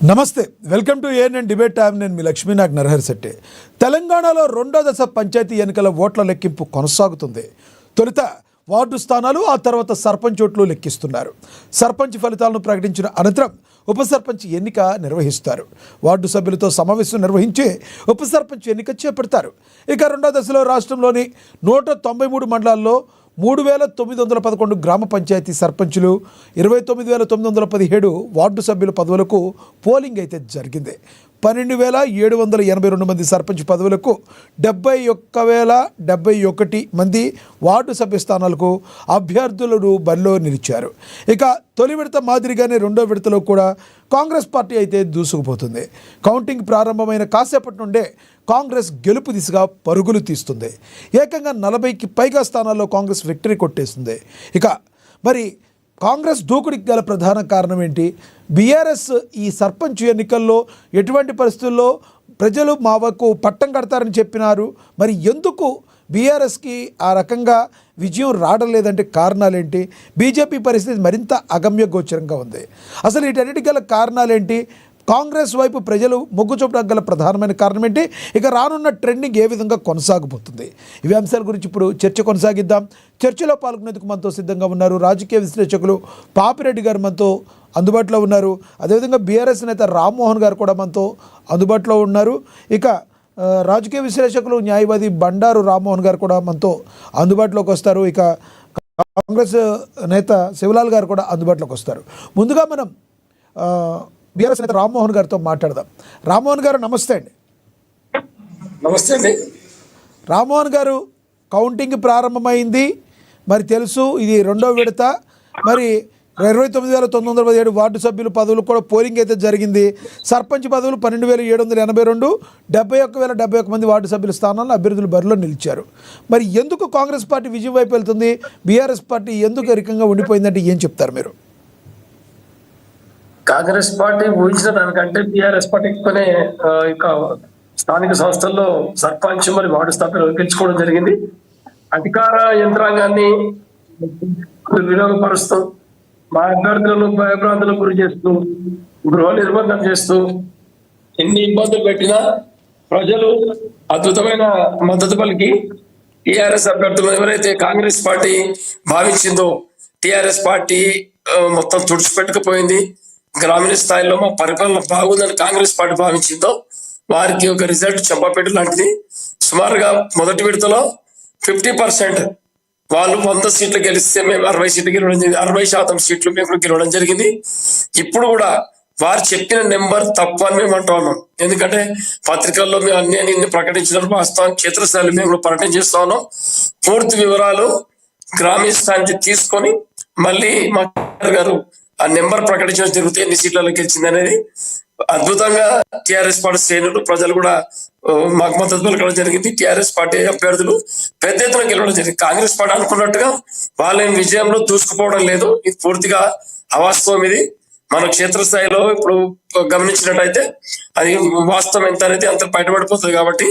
నమస్తే, welcome to ANN debate time. నేను మీ లక్ష్మీనాగ్ నరహరి శెట్టి. తెలంగాణలో రెండో దశ పంచాయతీ ఎన్నికల ఓట్ల లెక్కింపు కొనసాగుతుంది. తొలుత వార్డు స్థానాలు, ఆ తర్వాత సర్పంచ్ ఓట్లు లెక్కిస్తున్నారు. సర్పంచ్ ఫలితాలను ప్రకటించిన అనంతరం ఉప సర్పంచ్ ఎన్నిక నిర్వహిస్తారు. వార్డు సభ్యులతో సమావేశం నిర్వహించి ఉప సర్పంచ్ ఎన్నిక చేపడతారు. ఇక రెండో దశలో రాష్ట్రంలోని 193 మండలాల్లో 3,911 గ్రామ పంచాయతీ సర్పంచులు, 29,917 వార్డు సభ్యుల పదవులకు పోలింగ్ అయితే జరిగింది. 12,782 మంది సర్పంచ్ పదవులకు 71,071 మంది వార్డు సభ్య స్థానాలకు అభ్యర్థులను బరిలో నిలిచారు. ఇక తొలి విడత మాదిరిగానే రెండో విడతలో కూడా కాంగ్రెస్ పార్టీ అయితే దూసుకుపోతుంది. కౌంటింగ్ ప్రారంభమైన కాసేపటి నుండే కాంగ్రెస్ గెలుపు దిశగా పరుగులు తీస్తుంది. ఏకంగా 40కి పైగా స్థానాల్లో కాంగ్రెస్ విక్టరీ కొట్టేస్తుంది. ఇక మరి కాంగ్రెస్ దూకుడికి గల ప్రధాన కారణం ఏంటి? బీఆర్ఎస్ ఈ సర్పంచ్ ఎన్నికల్లో ఎటువంటి పరిస్థితుల్లో ప్రజలు మా వైపు పట్టం కడతారని చెప్పినారు. మరి ఎందుకు బీఆర్ఎస్కి ఆ రకంగా విజయం రావడం లేదంటే కారణాలేంటి? బీజేపీ పరిస్థితి మరింత అగమ్య గోచరంగా ఉంది. అసలు వీటన్నిటికి గల కారణాలేంటి? కాంగ్రెస్ వైపు ప్రజలు మొగ్గు చూపడానికి గల ప్రధానమైన కారణం ఏంటి? ఇక రానున్న ట్రెండింగ్ ఏ విధంగా కొనసాగబోతుంది? ఇవి అంశాల గురించి ఇప్పుడు చర్చ కొనసాగిద్దాం. చర్చలో పాల్గొనేందుకు మనతో సిద్ధంగా ఉన్నారు రాజకీయ విశ్లేషకులు పాపిరెడ్డి గారు మనతో అందుబాటులో ఉన్నారు. అదేవిధంగా బీఆర్ఎస్ నేత రామ్మోహన్ గారు కూడా మనతో అందుబాటులో ఉన్నారు. ఇక రాజకీయ విశ్లేషకులు న్యాయవాది బండారు రామ్మోహన్ గారు కూడా మనతో అందుబాటులోకి వస్తారు. ఇక కాంగ్రెస్ నేత శివలాల్ గారు కూడా అందుబాటులోకి వస్తారు. ముందుగా మనం బీఆర్ఎస్ నేత రామ్మోహన్ గారితో మాట్లాడదాం. రామ్మోహన్ గారు నమస్తే అండి. నమస్తే అండి. రామ్మోహన్ గారు, కౌంటింగ్ ప్రారంభమైంది, మరి తెలుసు ఇది రెండో విడత. మరి 29,917 వార్డు సభ్యుల పదవులు కూడా పోలింగ్ అయితే జరిగింది. సర్పంచ్ పదవులు 12,782, 71,071 మంది వార్డు సభ్యుల స్థానాల్లో అభ్యర్థులు బరిలో నిలిచారు. మరి ఎందుకు కాంగ్రెస్ పార్టీ విజయం వైపు వెళ్తుంది? బీఆర్ఎస్ పార్టీ ఎందుకు ఎరికంగా ఉండిపోయిందంటే ఏం చెప్తారు మీరు? కాంగ్రెస్ పార్టీ ఊహించిన దానికంటే బీఆర్ఎస్ పార్టీ ఎక్కువనే ఇక స్థానిక సంస్థల్లో సర్పంచ్ మరి వార్డు స్థానాలు గెలుచుకోవడం జరిగింది. అధికార యంత్రాంగాన్ని వినియోగపరుస్తూ మా అభ్యర్థులను భయభ్రాంతులకు గురి చేస్తూ గృహ నిర్బంధం చేస్తూ ఎన్ని ఇబ్బందులు పెట్టినా ప్రజలు అద్భుతమైన మద్దతు పలికి టీఆర్ఎస్ అభ్యర్థులు ఎవరైతే కాంగ్రెస్ పార్టీ భావించిందో టీఆర్ఎస్ పార్టీ మొత్తం తుడిచిపెట్టుకుపోయింది. గ్రామీణ స్థాయిలో మా పరిపాలన బాగుందని కాంగ్రెస్ పార్టీ భావించిందో వారికి ఒక రిజల్ట్ చెంపపెట్టు లాంటిది. సుమారుగా మొదటి విడతలో 50% వాళ్ళు 100 సీట్లు గెలిస్తే మేము 60 సీట్లు గెలవడం జరిగింది. 60% సీట్లు మేము గెలవడం జరిగింది. ఇప్పుడు కూడా వారు చెప్పిన నెంబర్ తప్పు అని మేము అంటూ ఉన్నాం. ఎందుకంటే పత్రికల్లో మేము అన్ని ప్రకటించినప్పుడు వాస్తవం క్షేత్రస్థాయిలో మేము ప్రకటన చేస్తా ఉన్నాం. పూర్తి వివరాలు గ్రామీణ స్థాయి తీసుకొని మళ్ళీ మా గారు ఆ నెంబర్ ప్రకటించడం జరుగుతుంది, ఎన్ని సీట్లలో గెలిచింది అనేది. అద్భుతంగా టిఆర్ఎస్ పార్టీ శ్రేణులు ప్రజలు కూడా మాకు మద్దతు పలకడం జరిగింది. టిఆర్ఎస్ పార్టీ అభ్యర్థులు పెద్ద ఎత్తున గెలవడం జరిగింది. కాంగ్రెస్ పార్టీ అనుకున్నట్టుగా వాళ్ళ విజయంలో దూసుకుపోవడం లేదు. ఇది పూర్తిగా అవాస్తవం. ఇది మన క్షేత్రస్థాయిలో ఇప్పుడు గమనించినట్టయితే అది వాస్తవం ఎంత అనేది అంత బయటపడిపోతుంది. కాబట్టి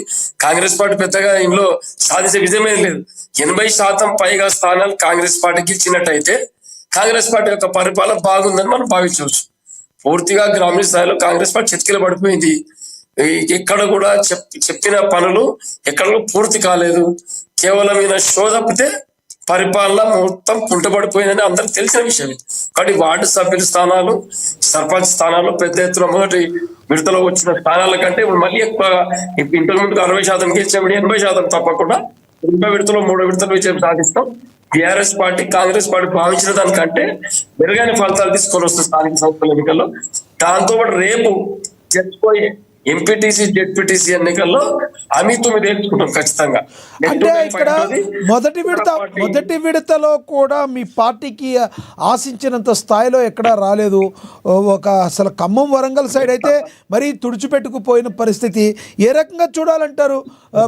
కాంగ్రెస్ పార్టీ పెద్దగా ఇందులో సాధించే విజయమే లేదు. 80% పైగా స్థానాలు కాంగ్రెస్ పార్టీకి ఇచ్చినట్టయితే కాంగ్రెస్ పార్టీ యొక్క పరిపాలన బాగుందని మనం భావించవచ్చు. పూర్తిగా గ్రామీణ స్థాయిలో కాంగ్రెస్ పార్టీ చితికిల పడిపోయింది. ఎక్కడ కూడా చెప్పిన పనులు ఎక్కడ పూర్తి కాలేదు. కేవలం ఈయన షో తప్పితే పరిపాలన మొత్తం కుంటపడిపోయిందని అందరికి తెలిసిన విషయం. కాబట్టి వార్డు సభ్యుల స్థానాలు, సర్పంచ్ స్థానాలు పెద్ద ఎత్తున మొదటి విడతలో వచ్చిన స్థానాల కంటే ఇప్పుడు మళ్ళీ ఎక్కువ. ఇంతకు ముందుకు 60% గెలిచాము, 80% తప్పకుండా రెండో విడతలో మూడో విడతలో విజయం సాధిస్తాం. టిఆర్ఎస్ పార్టీ కాంగ్రెస్ పార్టీ భావించిన దానికంటే మెరుగైన ఫలితాలు తీసుకొని వస్తుంది స్థానిక సంస్థల ఎన్నికల్లో. దాంతో పాటు రేపు జరిగిపోయే ఎంపీటీసీ జెడ్పీటీసీ ఎన్నికల్లో అమితుమి తేల్చుకుంటాం ఖచ్చితంగా. అంటే ఇక్కడ మొదటి విడతలో కూడా మీ పార్టీకి ఆశించినంత స్థాయిలో ఎక్కడా రాలేదు. అసలు ఖమ్మం వరంగల్ సైడ్ అయితే మరీ తుడిచిపెట్టుకుపోయిన పరిస్థితి. ఏ రకంగా చూడాలంటారు?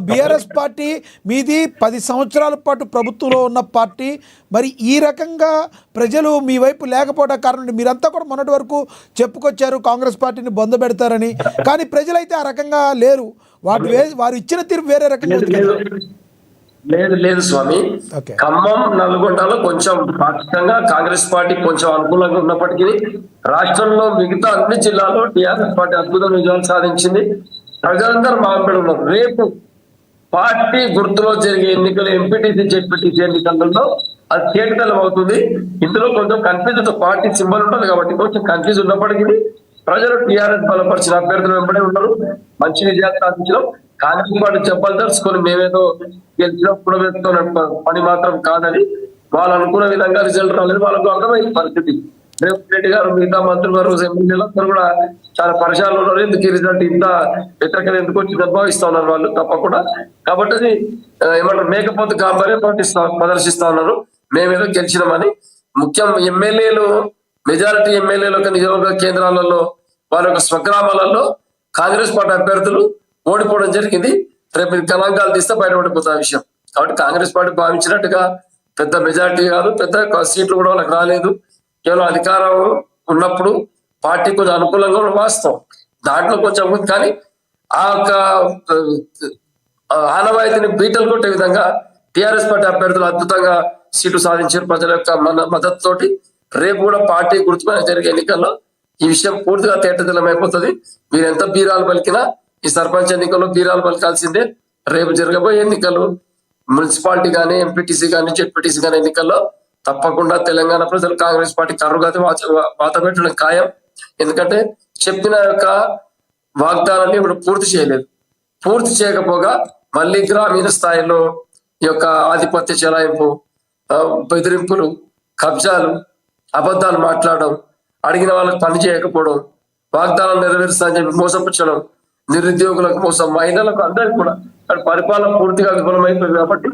బీఆర్ఎస్ పార్టీ మీది 10 సంవత్సరాల పాటు ప్రభుత్వంలో ఉన్న పార్టీ. మరి ఈ రకంగా ప్రజలు మీ వైపు లేకపోవడం కారణం మీరంతా కూడా మొన్నటి వరకు చెప్పుకొచ్చారు కాంగ్రెస్ పార్టీని బొందబెడతారని. కానీ ప్రజలైతే ఆ రకంగా లేరు. వారు ఇచ్చిన తీర్పు వేరే రకంగా ఉంది. లేదు లేదు స్వామి. ఓకే. ఖమ్మం, నల్గొండలో కొంచెం పాక్షికంగా కాంగ్రెస్ పార్టీ కొంచెం అనుకూలంగా ఉన్నప్పటికీ రాష్ట్రంలో మిగతా అన్ని జిల్లాల్లో టీఆర్ఎస్ పార్టీ అద్భుత విజయాలు సాధించింది. ప్రజలందరూ మాట్లాడు ఉన్నారు. రేపు పార్టీ గుర్తులో జరిగే ఎన్నికలు ఎంపీటీసీ జెడ్పీటీసీ ఎన్నికలలో అది తేటతెల్లం అవుతుంది. ఇందులో కొంచెం కన్ఫ్యూజ్, పార్టీ సింబల్ ఉంటుంది కాబట్టి కొంచెం కన్ఫ్యూజ్ ఉన్నప్పటికీ ప్రజలు టీఆర్ఎస్ బలపరిచిన అభ్యర్థులు వెంబడే ఉన్నారు. మంచి విజయాలు సాధించడం. కాంగ్రెస్ పార్టీ చెప్పాలి తెలుసుకొని మేమేదో గెలిచిన కూడబెట్టుకున్న పని మాత్రం కాదని వాళ్ళు అనుకున్న విధంగా రిజల్ట్ రాలేదు. వాళ్ళకు అర్థమైంది పరిస్థితి. రేవంత్ రెడ్డి గారు, మిగతా మంత్రులు గారు, ఎమ్మెల్యేలు అందరూ కూడా చాలా పరిశాలు ఉన్నారు. ఎందుకు ఈ రిజల్ట్ ఇంత వ్యతిరేకత ఎందుకు వచ్చి అనుభవిస్తా ఉన్నారు వాళ్ళు తప్పకుండా. కాబట్టి అది ఏమంటారు, మేకపోతే గాంభీర్యం ప్రదర్శిస్తా ఉన్నారు. మేమేదో గెలిచినామని. ముఖ్యం ఎమ్మెల్యేలు, మెజారిటీ ఎమ్మెల్యేల యొక్క నియోజకవర్గ కేంద్రాలలో వారి యొక్క స్వగ్రామాలలో కాంగ్రెస్ పార్టీ అభ్యర్థులు ఓడిపోవడం జరిగింది. రేపు గణాంకాలు తీస్తే బయటపడిపోతా విషయం. కాబట్టి కాంగ్రెస్ పార్టీ భావించినట్టుగా పెద్ద మెజారిటీ కాదు, పెద్ద సీట్లు కూడా వాళ్ళకి రాలేదు. కేవలం అధికారం ఉన్నప్పుడు పార్టీ కొంచెం అనుకూలంగా వాస్తవం దాంట్లో కొంచెం ఉంది. కానీ ఆ యొక్క ఆనవాయితీని బీటలు కొట్టే విధంగా టిఆర్ఎస్ పార్టీ అభ్యర్థులు అద్భుతంగా సీట్లు సాధించారు ప్రజల యొక్క మద్దతుతోటి. రేపు కూడా పార్టీ గుర్తుపైన జరిగే ఎన్నికల్లో ఈ విషయం పూర్తిగా తేటతెల్లమైపోతుంది. మీరు ఎంత బీరాలు పలికినా ఈ సర్పంచ్ ఎన్నికల్లో బీరాలు పలికాల్సిందే. రేపు జరగబోయే ఎన్నికలు మున్సిపాలిటీ కానీ, ఎంపీటీసీ కానీ, జెడ్పీటీసీ కానీ ఎన్నికల్లో తప్పకుండా తెలంగాణ ప్రజలు కాంగ్రెస్ పార్టీ కర్రుగాతి వాత పెట్టడం ఖాయం. ఎందుకంటే చెప్పిన యొక్క వాగ్దానాన్ని ఇప్పుడు పూర్తి చేయలేదు. పూర్తి చేయకపోగా మళ్ళీ గ్రామీణ స్థాయిలో ఈ యొక్క ఆధిపత్య చెలాయింపు, బెదిరింపులు, కబ్జాలు, అబద్ధాలు మాట్లాడడం, అడిగిన వాళ్ళకి పని చేయకపోవడం, వాగ్దానాలు నెరవేరుస్తా అని చెప్పి మోసపుచ్చడం, నిరుద్యోగులకు మోసం, మహిళలకు అందరికీ కూడా పరిపాలన పూర్తిగా విఫలమైపోయింది. కాబట్టి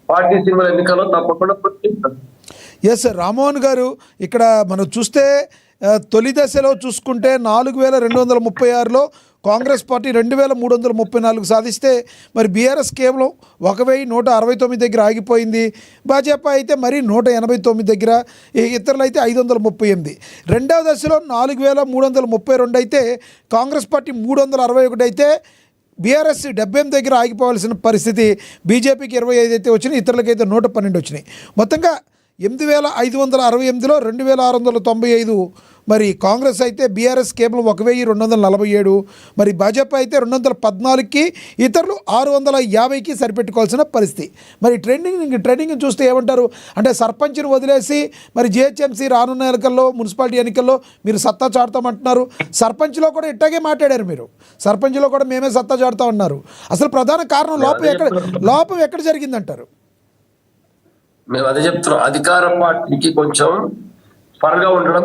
పార్టీ సింబల్ ఎన్నికల్లో తప్పకుండా ఎస్ రామ్మోహన్ గారు, ఇక్కడ మనం చూస్తే తొలి దశలో చూసుకుంటే 4236లో కాంగ్రెస్ పార్టీ 2334 సాధిస్తే మరి బీఆర్ఎస్ కేవలం 1169 దగ్గర ఆగిపోయింది. భాజపా అయితే మరి 189 దగ్గర, ఇతరులు అయితే 538. రెండవ దశలో 4332 అయితే కాంగ్రెస్ పార్టీ 361 అయితే బీఆర్ఎస్ 78 దగ్గర ఆగిపోవాల్సిన పరిస్థితి. బీజేపీకి 25 అయితే వచ్చినాయి, ఇతరులకైతే 112 వచ్చినాయి. మొత్తంగా 8568లో 2695 మరి కాంగ్రెస్ అయితే, బీఆర్ఎస్ కేవలం 1247, మరి భాజపా అయితే 214కి, ఇతరులు 650కి సరిపెట్టుకోవాల్సిన పరిస్థితి. మరి ట్రెండింగ్ చూస్తే ఏమంటారు అంటే, సర్పంచ్ని వదిలేసి మరి జిహెచ్ఎంసీ రానున్న ఎన్నికల్లో, మున్సిపాలిటీ ఎన్నికల్లో మీరు సత్తా చాటుతామంటున్నారు. సర్పంచ్లో కూడా ఇట్టాగే మాట్లాడారు మీరు. సర్పంచ్లో కూడా మేమే సత్తా చాటుతామన్నారు. అసలు ప్రధాన కారణం లోపం ఎక్కడ జరిగిందంటారు? మేము అదే చెప్తున్నాం. అధికార పార్టీకి కొంచెం త్వరగా ఉండడం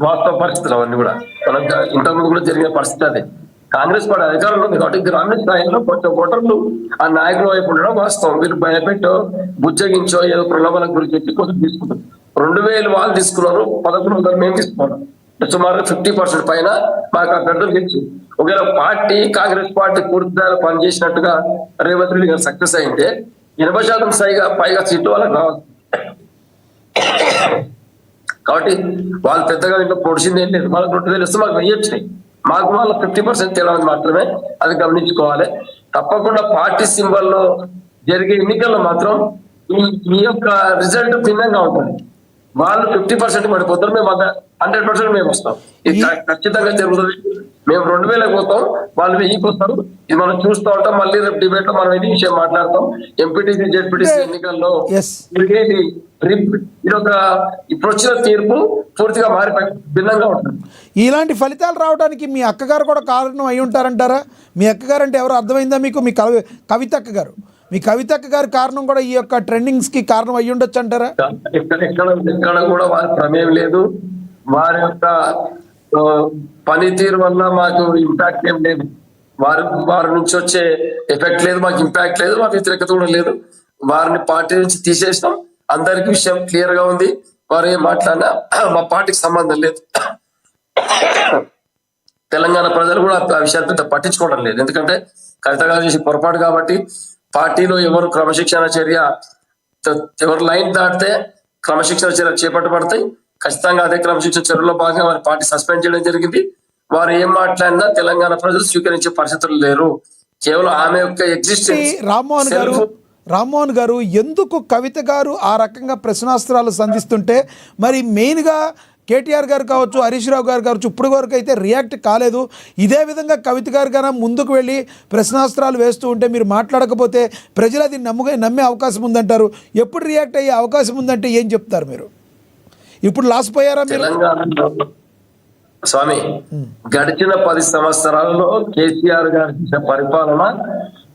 వాస్తవ పరిస్థితులు అవన్నీ కూడా మనం ఇంతకుముందు కూడా జరిగిన పరిస్థితి అదే. కాంగ్రెస్ పార్టీ అధికారంలో ఉంది కాబట్టి గ్రామీణ స్థాయిలో కొంచెం ఓటర్లు ఆ నాయకుల వైపు ఉండడం వాస్తవం. వీళ్ళు భయపెట్టో, బుజ్జగించో, ఏదో ప్రలోభాలకు గురి చెప్పి కొంచెం తీసుకుంటారు. 2000 వాళ్ళు తీసుకున్నారు, 1100 మేము తీసుకున్నాం. సుమారు 50% పైన మాకు అభ్యర్థులు గెలిచి. ఒకవేళ పార్టీ, కాంగ్రెస్ పార్టీ పూర్తిగా పనిచేసినట్టుగా రేవంత్ రెడ్డి గారు సక్సెస్ అయితే 80% పైగా సీట్లు వాళ్ళకి రావాలి. కాబట్టి వాళ్ళు పెద్దగా ఇంట్లో పొడిచింది ఏం లేదు. వాళ్ళకి 2000 వస్తే మాకు 1000 వచ్చినాయి. మాకు వాళ్ళ 50% తేడా మాత్రమే, అది గమనించుకోవాలి. తప్పకుండా పార్టీ సింబల్లో జరిగే ఎన్నికల్లో మాత్రం ఈ యొక్క రిజల్ట్ భిన్నంగా ఉంటుంది. వాళ్ళు 50% పడిపోతారు, మేము 100% మేము వస్తాం. ఇది ఖచ్చితంగా జరుగుతుంది. మేము 2000 పోతాం, వాళ్ళు 1000 పోతారు. ఇది మనం చూస్తూ ఉంటాం. మళ్ళీ రేపు డిబేట్ లో మనం ఇది విషయం మాట్లాడతాం. ఎంపీటీసీ, జెడ్పీటీసీ ఎన్నికల్లో ఇది ఒక ఇప్పుడు వచ్చిన తీర్పు పూర్తిగా మారిపోయి భిన్నంగా ఉంటుంది. ఇలాంటి ఫలితాలు రావడానికి మీ అక్కగారు కూడా కారణం అయి ఉంటారంటారా? మీ అక్కగారు అంటే ఎవరు అర్థమైందా మీకు? మీ కవితక్క గారు, మీ కవితక్క గారి కారణం కూడా ఈ యొక్క ట్రెండింగ్స్ కి కారణం అయ్యి ఉండొచ్చు అంటారా? ఎక్కడ కూడా వారి ప్రమేయం లేదు. వారి యొక్క పనితీరు వల్ల మాకు ఇంపాక్ట్ ఏం లేదు. వారి నుంచి వచ్చే ఎఫెక్ట్ లేదు, మాకు ఇంపాక్ట్ లేదు, మాకు వ్యతిరేకత కూడా లేదు. వారిని పార్టీ నుంచి తీసేసినాం. అందరికి విషయం క్లియర్ గా ఉంది. వారు ఏం మాట్లాడినా మా పార్టీకి సంబంధం లేదు. తెలంగాణ ప్రజలు కూడా ఆ విషయాన్ని పెద్ద పట్టించుకోవడం లేదు. ఎందుకంటే కవిత గారు చేసి పొరపాటు కాబట్టి పార్టీలో ఎవరు క్రమశిక్షణ చర్య, ఎవరు లైన్ దాటితే క్రమశిక్షణ చర్య చేపట్టబడతాయి. ఖచ్చితంగా అదే క్రమశిక్షణ చర్యలో భాగంగా వారి పార్టీ సస్పెండ్ చేయడం జరిగింది. వారు ఏం మాట్లాడినా తెలంగాణ ప్రజలు స్వీకరించే పరిస్థితులు లేరు. కేవలం ఆమె యొక్క ఎగ్జిస్టెన్స్. రామ్మోహన్ గారు, రామ్మోహన్ గారు, ఎందుకు కవిత గారు ఆ రకంగా ప్రశ్నాస్త్రాలు సంధిస్తుంటే మరి మెయిన్గా కేటీఆర్ గారు కావచ్చు, హరీష్ రావు గారు కావచ్చు, ఇప్పుడు వరకు అయితే రియాక్ట్ కాలేదు. ఇదే విధంగా కవిత గారు కన్నా ముందుకు వెళ్ళి ప్రశ్నాస్త్రాలు వేస్తూ ఉంటే మీరు మాట్లాడకపోతే ప్రజలు అది నమ్మే అవకాశం ఉందంటారు. ఎప్పుడు రియాక్ట్ అయ్యే అవకాశం ఉందంటే ఏం చెప్తారు మీరు? ఇప్పుడు లాస్ పోయారా మీరు? తెలంగాణలో స్వామి గడిచిన 10 సంవత్సరాలలో కేసీఆర్ గారు చేసిన పరిపాలన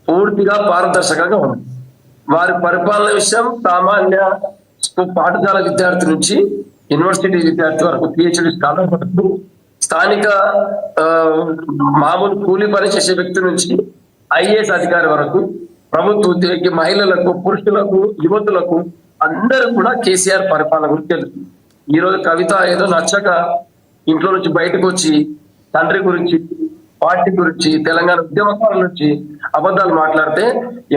పూర్తిగా పారదర్శకంగా ఉంది. వారి పరిపాలన విషయం సామాన్య పాఠశాల విద్యార్థి నుంచి యూనివర్సిటీ విద్యార్థి వరకు, పిహెచ్డి స్కాలర్ వరకు, స్థానిక మామూలు కూలీ పని చేసే వ్యక్తి నుంచి ఐఏఎస్ అధికారి వరకు, ప్రభుత్వ ఉద్యోగి, మహిళలకు, పురుషులకు, యువతులకు అందరూ కూడా కేసీఆర్ పరిపాలన గురించి తెలుసు. ఈ రోజు కవిత ఏదో నచ్చక ఇంట్లో నుంచి బయటకు వచ్చి తండ్రి గురించి, పార్టీ గురించి, తెలంగాణ ఉద్యమకారుల నుంచి అబద్ధాలు మాట్లాడితే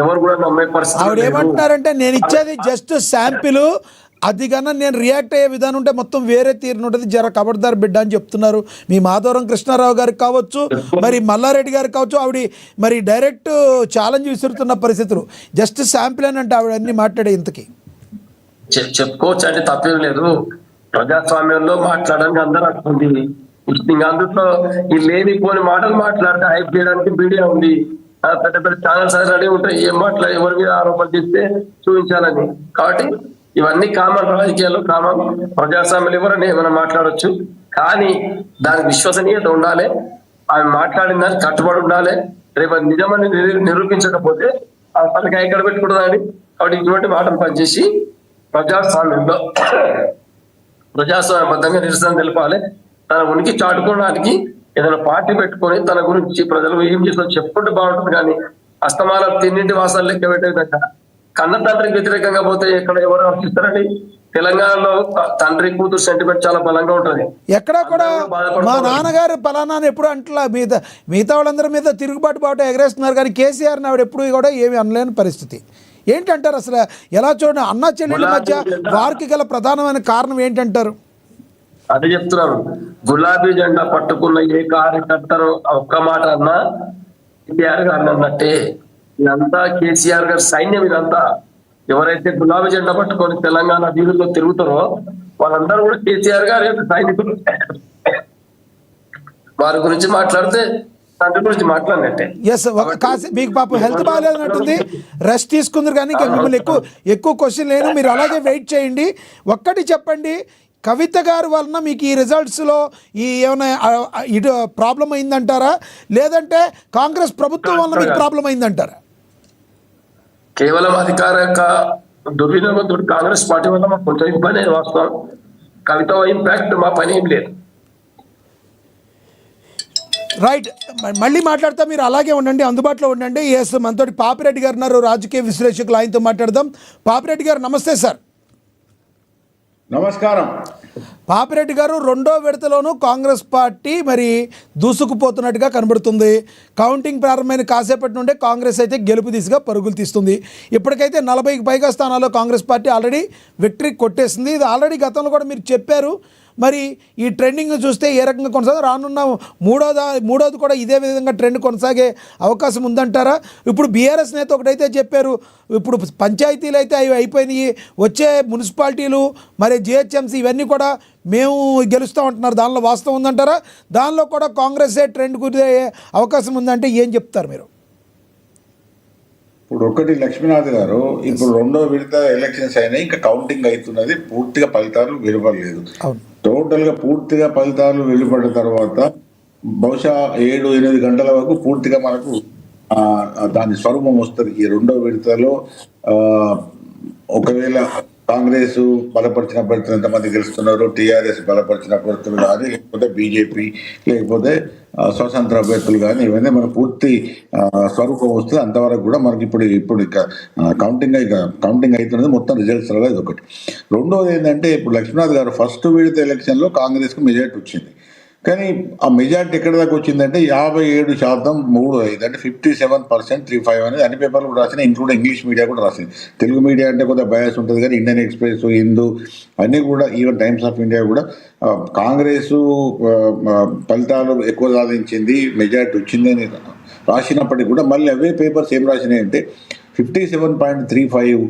ఎవరు కూడా నమ్మే పరిస్థితి. ఆవిడ ఏమంటున్నారంటే, నేను ఇచ్చేది జస్ట్ శాంపిల్, అది కన్నా నేను రియాక్ట్ అయ్యే విధానం ఉంటే మొత్తం వేరే తీరునుంటుంది, జర ఖబర్దార్ బిడ్డ అని చెప్తున్నారు. మీ మాధవరం కృష్ణారావు గారికి కావచ్చు, మరి మల్లారెడ్డి గారికి కావచ్చు, ఆవిడ మరి డైరెక్ట్ ఛాలెంజ్ విసురుతున్న పరిస్థితులు. జస్ట్ శాంపిల్ అని అంటే ఆవిడ అన్ని మాట్లాడే ఇంతకి చెప్పుకోవచ్చు అంటే తప్పేం లేదు. ప్రజాస్వామ్యంలో మాట్లాడడానికి అందరూ అనుకుంది. ఇంకా అందులో ఈ లేనిపోని మాటలు మాట్లాడితే హైప్ చేయడానికి మీడియా ఉంది, పెద్ద పెద్ద ఛానల్స్ అది రెడీ ఉంటాయి. ఏం మాట్లాడి ఎవరి మీద ఆరోపణలు చేస్తే చూపించాలని. కాబట్టి ఇవన్నీ కామన్, రాజకీయాల్లో కామన్. ప్రజాస్వామ్యం ఎవరని ఏమైనా మాట్లాడొచ్చు, కానీ దానికి విశ్వసనీయత ఉండాలి. ఆమె మాట్లాడిన దానికి కట్టుబడి ఉండాలి. రేపు నిజమని నిరూపించకపోతే ఆ తనకి ఎక్కడ పెట్టుకుంటుందని. కాబట్టి ఇటువంటి మాటలు పనిచేసి ప్రజాస్వామ్యంలో ప్రజాస్వామ్యబద్ధంగా నిరసన తెలపాలి. తన ఉనికి చాటుకోవడానికి ఏదైనా పార్టీ పెట్టుకొని తన గురించి ప్రజలు ఏం చేసినా చెప్పుకుంటే బాగుంటుంది. కానీ అస్తమానం తిన్నింటి వాసాలు లెక్క పెట్టే విధంగా కన్న తండ్రికి వ్యతిరేకంగా పోతే ఎక్కడ ఎవరు ఆలోచిస్తారని. తెలంగాణలో తండ్రి కూతురు సెంటిమెంట్ చాలా బలంగా ఉంటుంది. ఎక్కడా కూడా మా నాన్నగారు పలానా ఎప్పుడు అంటలా, మిగతా వాళ్ళందరి మీద తిరుగుబాటు బాట ఎగరేస్తున్నారు, కానీ కేసీఆర్ని ఆవిడ ఎప్పుడు కూడా ఏమి అనలేని పరిస్థితి. ఏంటంటారు అసలు? ఎలా చూడండి, అన్న చెల్లెళ్ళ మధ్య వారికి గల ప్రధానమైన కారణం ఏంటంటారు? అదే చెప్తున్నారు. గులాబీ జెండా పట్టుకున్న ఏ కార్యకర్తను ఒక్క మాట అన్నా కేసీఆర్ గారిని అన్నట్టే. ఇదంతా కేసీఆర్ గారి సైన్యం. ఇదంతా ఎవరైతే గులాబీ జెండా పట్టుకొని తెలంగాణ వీధుల్లో తిరుగుతారో వాళ్ళందరూ కూడా కేసీఆర్ గారి యొక్క సైనికులు. వారి గురించి మాట్లాడితే తండ్రి గురించి మాట్లాడినట్టే. ఎస్, మీకు పాపం హెల్త్ బాగాలేదన్నట్టుంది, రెస్ట్ తీసుకుందరు. కానీ ఇంకా మిమ్మల్ని ఎక్కువ క్వశ్చన్ లేను, మీరు అలాగే వెయిట్ చేయండి. ఒక్కటి చెప్పండి, కవిత గారి వలన మీకు ఈ రిజల్ట్స్లో ఏమైనా ఇటు ప్రాబ్లం అయిందంటారా, లేదంటే కాంగ్రెస్ ప్రభుత్వం వలన మీకు ప్రాబ్లం అయిందంటారా? కేవలం అధికార యొక్క దుర్వినియోగం కాంగ్రెస్ పార్టీ వల్ల మాకు కొంచెం ఇబ్బంది అయింది వాస్తవం. కవిత ఇంపాక్ట్ మా పని ఏం లేదు. రైట్, మళ్ళీ మాట్లాడతా, మీరు అలాగే ఉండండి, అందుబాటులో ఉండండి. ఎస్, మనతోటి పాపిరెడ్డి గారు ఉన్నారు, రాజకీయ విశ్లేషకులు, ఆయనతో మాట్లాడదాం. పాపిరెడ్డి గారు నమస్తే సార్. నమస్కారం. పాపిరెడ్డి గారు, రెండో విడతలోనూ కాంగ్రెస్ పార్టీ మరి దూసుకుపోతున్నట్టుగా కనబడుతుంది. కౌంటింగ్ ప్రారంభమైన కాసేపటి నుండే కాంగ్రెస్ అయితే గెలుపు దిశగా పరుగులు తీస్తుంది. ఇప్పటికైతే 40కి పైగా స్థానాల్లో కాంగ్రెస్ పార్టీ ఆల్రెడీ విక్టరీ కొట్టేసింది. ఇది ఆల్రెడీ గతంలో కూడా మీరు చెప్పారు. మరి ఈ ట్రెండింగ్ చూస్తే ఏ రకంగా కొనసాగు, రానున్న మూడోది కూడా ఇదే విధంగా ట్రెండ్ కొనసాగే అవకాశం ఉందంటారా? ఇప్పుడు బీఆర్ఎస్ నేత ఒకటైతే చెప్పారు, ఇప్పుడు పంచాయతీలు అయితే అవి అయిపోయినాయి, వచ్చే మున్సిపాలిటీలు మరి జిహెచ్ఎంసీ ఇవన్నీ కూడా మేము గెలుస్తామంటున్నారు. దానిలో వాస్తవం ఉందంటారా? దానిలో కూడా కాంగ్రెసే ట్రెండ్ కుదిరే అవకాశం ఉందంటే ఏం చెప్తారు మీరు? ఇప్పుడు ఒకటి లక్ష్మీనాథ్ గారు, ఇప్పుడు రెండో విడత ఎలక్షన్స్ అయినాయి, ఇంకా కౌంటింగ్ అవుతున్నది, పూర్తిగా ఫలితాలు వెలువడలేదు. టోటల్గా పూర్తిగా ఫలితాలు వెలువడిన తర్వాత బహుశా 7-8 గంటల వరకు పూర్తిగా మనకు దాని స్వరూపం వస్తుంది. ఈ రెండో విడతలో ఒకవేళ కాంగ్రెస్ బలపరిచిన అభ్యర్థులు ఎంతమంది గెలుస్తున్నారు, టీఆర్ఎస్ బలపరిచిన అభ్యర్థులు కానీ, లేకపోతే బీజేపీ, లేకపోతే స్వతంత్ర అభ్యర్థులు కానీ, ఇవన్నీ మనకు పూర్తి స్వరూపం వస్తుంది. అంతవరకు కూడా మనకి ఇప్పుడు ఇక కౌంటింగ్ అవుతున్నది మొత్తం రిజల్ట్స్ వల్ల. ఇది ఒకటి. రెండోది ఏంటంటే, ఇప్పుడు లక్ష్మీనాథ్ గారు ఫస్ట్ విడత ఎలక్షన్లో కాంగ్రెస్కి మెజార్టీ వచ్చింది, కానీ ఆ మెజార్టీ ఎక్కడి దాకా వచ్చిందంటే 57% 3-5, అంటే 57% 3-5 అనేది అన్ని పేపర్లు కూడా రాసినాయి, ఇంక్లూడింగ్ ఇంగ్లీష్ మీడియా కూడా రాసింది. తెలుగు మీడియా అంటే కొద్దిగా బయాస్ ఉంటుంది, కానీ ఇండియన్ ఎక్స్ప్రెస్, హిందూ అన్నీ కూడా, ఈవెన్ టైమ్స్ ఆఫ్ ఇండియా కూడా కాంగ్రెస్ ఫలితాలు ఎక్కువ సాధించింది, మెజార్టీ వచ్చింది అని రాసినప్పటికీ కూడా మళ్ళీ అవే పేపర్స్ ఏం రాసినాయి అంటే 57.35.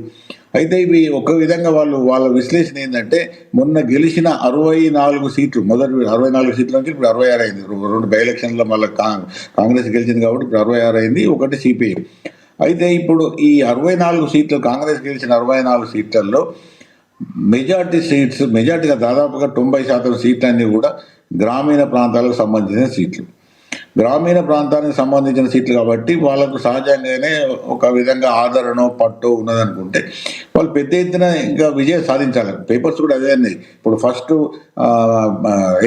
అయితే ఇవి ఒక విధంగా వాళ్ళ విశ్లేషణ ఏంటంటే మొన్న గెలిచిన 64 సీట్లు, మొదటి 64 సీట్ల నుంచి ఇప్పుడు 66 అయింది. 2 బై ఎలక్షన్లో మళ్ళీ కాంగ్రెస్ గెలిచింది కాబట్టి ఇప్పుడు 66 అయింది, ఒకటి సిపిఐ. అయితే ఇప్పుడు ఈ 64 సీట్లు, కాంగ్రెస్ గెలిచిన 64 సీట్లలో మెజార్టీగా దాదాపుగా 90% సీట్లన్నీ కూడా గ్రామీణ ప్రాంతాలకు సంబంధించిన సీట్లు. గ్రామీణ ప్రాంతానికి సంబంధించిన సీట్లు కాబట్టి వాళ్ళకు సహజంగానే ఒక విధంగా ఆదరణ పట్టు ఉన్నదనుకుంటే వాళ్ళు పెద్ద ఎత్తున ఇంకా విజయం సాధించాలి. పేపర్స్ కూడా అదే అన్నాయి. ఇప్పుడు ఫస్ట్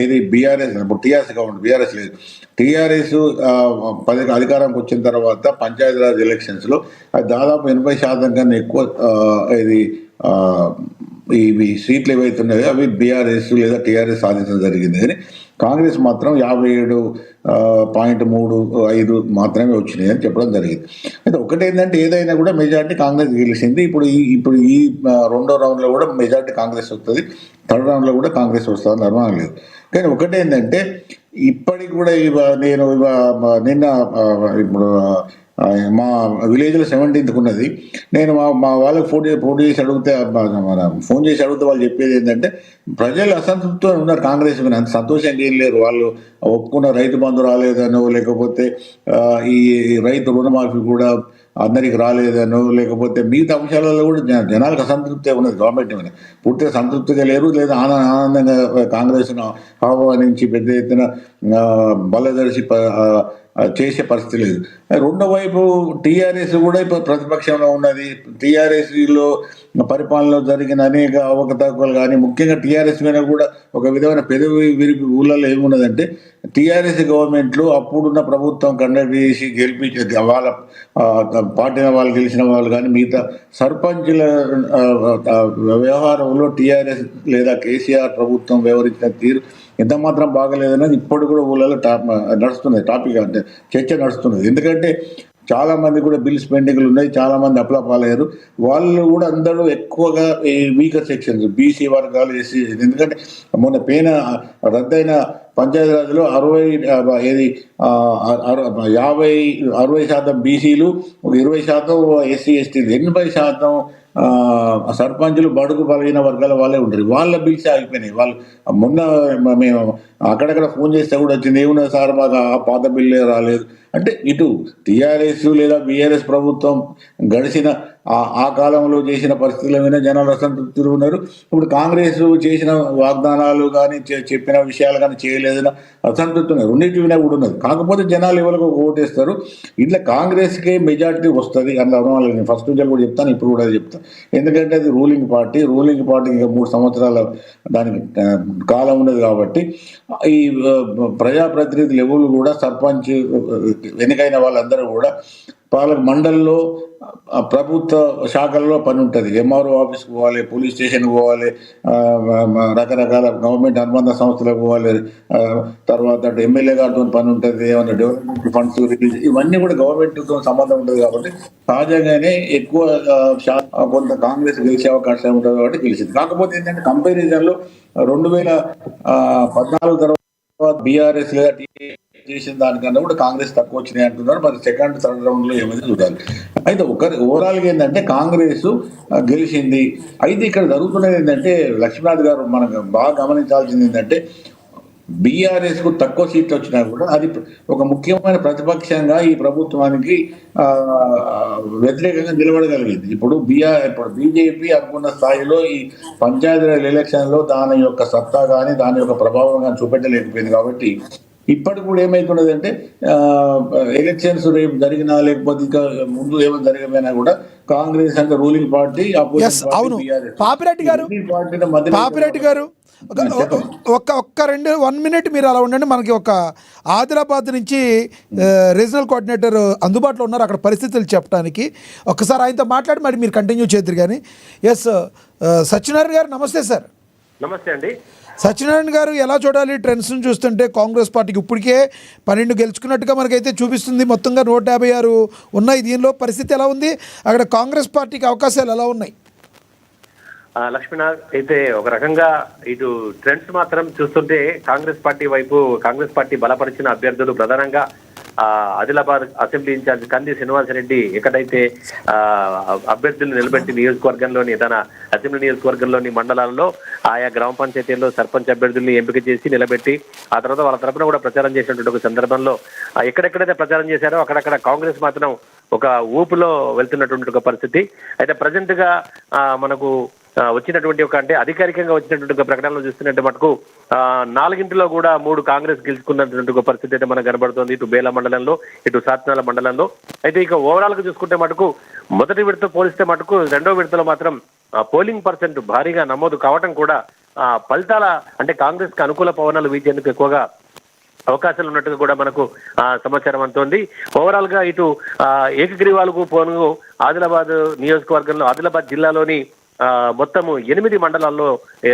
ఏది బీఆర్ఎస్, ఇప్పుడు టీఆర్ఎస్ గవర్నమెంట్, బీఆర్ఎస్ లేదు, టీఆర్ఎస్ అధికారంకి వచ్చిన తర్వాత పంచాయతీరాజ్ ఎలక్షన్స్లో అది దాదాపు 80% కన్నా ఎక్కువ ఇది ఇవి సీట్లు ఏవైతున్నాయో అవి బీఆర్ఎస్ లేదా టీఆర్ఎస్ సాధించడం జరిగింది. కానీ కాంగ్రెస్ మాత్రం 57.35 మాత్రమే వచ్చినాయి అని చెప్పడం జరిగింది. అయితే ఒకటేంటంటే ఏదైనా కూడా మెజార్టీ కాంగ్రెస్ గెలిచింది. ఇప్పుడు ఈ రెండో రౌండ్లో కూడా మెజార్టీ కాంగ్రెస్ వస్తుంది, థర్డ్ రౌండ్లో కూడా కాంగ్రెస్ వస్తుంది, అనుమానం లేదు. కానీ ఒకటేంటంటే ఇప్పటికి కూడా నిన్న ఇప్పుడు మా విలేజ్లో 17th ఉన్నది. నేను మా వాళ్ళకి ఫోన్ చేసి అడిగితే వాళ్ళు చెప్పేది ఏంటంటే ప్రజలు అసంతృప్తితో ఉన్నారు కాంగ్రెస్ మీద, అంత సంతోషంగా ఏం లేరు. వాళ్ళు ఒప్పుకున్న రైతు బంధు రాలేదనో, లేకపోతే ఈ రైతు రుణమాఫీ కూడా అందరికి రాలేదనో, లేకపోతే మిగతా అంశాలలో కూడా జనాలకు అసంతృప్తి ఉన్నది గవర్నమెంట్ మీద, పూర్తిగా సంతృప్తిగా లేరు. లేదా ఆనందంగా కాంగ్రెస్ను ఆహ్వానించి పెద్ద ఎత్తున బలదర్శి చేసే పరిస్థితి లేదు. రెండో వైపు టీఆర్ఎస్ కూడా ఇప్పుడు ప్రతిపక్షంలో ఉన్నది. టీఆర్ఎస్లో పరిపాలనలో జరిగిన అనేక అవకతవకలు కానీ, ముఖ్యంగా టీఆర్ఎస్ మీద కూడా ఒక విధమైన పెదవి విరిపి ఊళ్ళలో ఏమున్నదంటే టీఆర్ఎస్ గవర్నమెంట్లో అప్పుడున్న ప్రభుత్వం కండక్ట్ చేసి గెలిపించే వాళ్ళ పార్టీల వాళ్ళు గెలిచిన వాళ్ళు కానీ మిగతా సర్పంచుల వ్యవహారంలో టీఆర్ఎస్ లేదా కేసీఆర్ ప్రభుత్వం వ్యవహరించిన తీరు ఎంత మాత్రం బాగలేదన్నది ఇప్పుడు కూడా ఊళ్ళలో నడుస్తున్నది, టాపిక్ అంటే చర్చ నడుస్తున్నది. ఎందుకంటే చాలా మంది కూడా బిల్స్ పెండింగ్లు ఉన్నాయి, చాలా మంది అప్లా పాలయ్యారు. వాళ్ళు కూడా అందరూ ఎక్కువగా ఈ వీకర్ సెక్షన్స్, బీసీ వర్గాలు, ఎస్సీ. ఎందుకంటే మొన్న రద్దయిన పంచాయతీరాజ్లో 60% బీసీలు, 20% ఎస్సీ ఎస్టీలు, 80% సర్పంచులు బడుగు బలహీన వర్గాల వాళ్ళే ఉంటారు. వాళ్ళ బిల్స్ ఆగిపోయినాయి. వాళ్ళు మొన్న మేము అక్కడక్కడ ఫోన్ చేస్తే కూడా వచ్చింది, ఏమున్నది సార్ మాకు ఆ పాత బిల్లే రాలేదు అంటే. ఇటు టీఆర్ఎస్ లేదా బీఆర్ఎస్ ప్రభుత్వం గడిచిన ఆ కాలంలో చేసిన పరిస్థితుల మీద జనాలు అసంతృప్తులు ఉన్నారు. ఇప్పుడు కాంగ్రెస్ చేసిన వాగ్దానాలు కానీ చెప్పిన విషయాలు కానీ చేయలేదని అసంతృప్తి ఉన్నారు. రెండింటి మీద కూడా ఉన్నది. కాకపోతే జనాలు ఎవరికి ఓటేస్తారు, ఇట్లా కాంగ్రెస్కే మెజార్టీ వస్తుంది అందులో. నేను ఫస్ట్ నుంచి కూడా చెప్తాను, ఇప్పుడు కూడా చెప్తాను. ఎందుకంటే అది రూలింగ్ పార్టీ ఇంకా 3 సంవత్సరాల దానికి కాలం ఉన్నది కాబట్టి ఈ ప్రజాప్రతినిధులు ఎవరు కూడా సర్పంచ్ ఎన్నికైన వాళ్ళందరూ కూడా పాలక మండలిలో ప్రభుత్వ శాఖల్లో పని ఉంటుంది. ఎంఆర్ఓ ఆఫీస్కి పోవాలి, పోలీస్ స్టేషన్కి పోవాలి, రకరకాల గవర్నమెంట్ అనుబంధ సంస్థలకు పోవాలి, తర్వాత ఎమ్మెల్యే గారితో పని ఉంటుంది, ఏమైనా డెవలప్మెంట్ ఫండ్స్ రిలీజ్, ఇవన్నీ కూడా గవర్నమెంట్తో సంబంధం ఉంటుంది. కాబట్టి సహజంగానే ఎక్కువ కొంత కాంగ్రెస్ గెలిచే అవకాశం ఉంటుంది కాబట్టి గెలిచింది. కాకపోతే ఏంటంటే కంపారిజన్లో 2014 తర్వాత బీఆర్ఎస్ లేదా చేసిన దానికన్నా కూడా కాంగ్రెస్ తక్కువ వచ్చినాయి అంటున్నారు. మరి సెకండ్ థర్డ్ రౌండ్ లో ఏమైనా చూడాలి. అయితే ఓవరాల్ గా ఏంటంటే కాంగ్రెస్ గెలిచింది. అయితే ఇక్కడ జరుగుతున్నది ఏంటంటే లక్ష్మీనాథ్ గారు మనకు బాగా గమనించాల్సింది ఏంటంటే బీఆర్ఎస్ కు తక్కువ సీట్లు వచ్చినా కూడా అది ఒక ముఖ్యమైన ప్రతిపక్షంగా ఈ ప్రభుత్వానికి వ్యతిరేకంగా నిలబడగలిగింది. ఇప్పుడు బీజేపీ అనుకున్న స్థాయిలో ఈ పంచాయతీరాజ్ ఎలక్షన్ లో దాని యొక్క సత్తా కానీ దాని యొక్క ప్రభావం కానీ చూపెట్టలేకపోయింది. కాబట్టి ఇప్పటికి కూడా ఏమైతున్నది అంటే ఎలక్షన్స్ రేపు జరిగినా లేకపోతే ఇంకా ముందు ఏమైనా జరిగిపోయినా కూడా కాంగ్రెస్ అంటే రూలింగ్ పార్టీ, అవును. పాపిరెడ్డి గారు ఒక్క 1 మినిట్ మీరు అలా ఉండండి. మనకి ఒక ఆదిలాబాద్ నుంచి రీజనల్ కోఆర్డినేటర్ అందుబాటులో ఉన్నారు అక్కడ పరిస్థితులు చెప్పడానికి. ఒక్కసారి ఆయనతో మాట్లాడి మరి మీరు కంటిన్యూ చేద్దరు. కానీ సత్యనారాయణ గారు నమస్తే సార్. నమస్తే అండి. సత్యనారాయణ గారు, ఎలా చూడాలి ట్రెండ్స్ చూస్తుంటే? కాంగ్రెస్ పార్టీకి ఇప్పటికే 12 గెలుచుకున్నట్టుగా మనకైతే చూపిస్తుంది. మొత్తంగా 156 ఉన్నాయి. దీనిలో పరిస్థితి ఎలా ఉంది? అక్కడ కాంగ్రెస్ పార్టీకి అవకాశాలు ఎలా ఉన్నాయి? లక్ష్మీనాథ్, అయితే ఒక రకంగా ఇటు ట్రెండ్స్ మాత్రం చూస్తుంటే కాంగ్రెస్ పార్టీ వైపు కాంగ్రెస్ పార్టీ బలపరిచిన అభ్యర్థులు ప్రధానంగా ఆదిలాబాద్ అసెంబ్లీ ఇన్ఛార్జ్ కంది శ్రీనివాసరెడ్డి ఎక్కడైతే అభ్యర్థులు నిలబెట్టి నియోజకవర్గంలోని తన అసెంబ్లీ నియోజకవర్గంలోని మండలాల్లో ఆయా గ్రామ పంచాయతీల్లో సర్పంచ్ అభ్యర్థుల్ని ఎంపిక చేసి నిలబెట్టి ఆ తర్వాత వాళ్ళ తరపున కూడా ప్రచారం చేసినటువంటి ఒక సందర్భంలో ఎక్కడెక్కడైతే ప్రచారం చేశారో అక్కడక్కడ కాంగ్రెస్ మాత్రం ఒక ఊపులో వెళ్తున్నటువంటి ఒక పరిస్థితి. అయితే ప్రజెంట్ గా మనకు వచ్చినటువంటి ఒక అంటే అధికారికంగా వచ్చినటువంటి ఒక ప్రకటనలో చూస్తున్నట్టు మటుకు 4 కూడా 3 కాంగ్రెస్ గెలుచుకున్నటువంటి ఒక పరిస్థితి అయితే మనకు కనబడుతుంది, ఇటు బేల మండలంలో ఇటు సాత్నాల మండలంలో. అయితే ఇక ఓవరాల్ గా చూసుకుంటే మటుకు మొదటి విడత పోలిస్తే మటుకు రెండో విడతలో మాత్రం పోలింగ్ పర్సెంట్ భారీగా నమోదు కావటం కూడా ఫలితాల అంటే కాంగ్రెస్ కి అనుకూల పవనాలు వీచేందుకు ఎక్కువగా అవకాశాలు ఉన్నట్టుగా కూడా మనకు సమాచారం అందుతోంది. ఓవరాల్ గా ఇటు ఏకగ్రీవాలకు పోను ఆదిలాబాద్ నియోజకవర్గంలో ఆదిలాబాద్ జిల్లాలోని మొత్తము 8 మండలాల్లో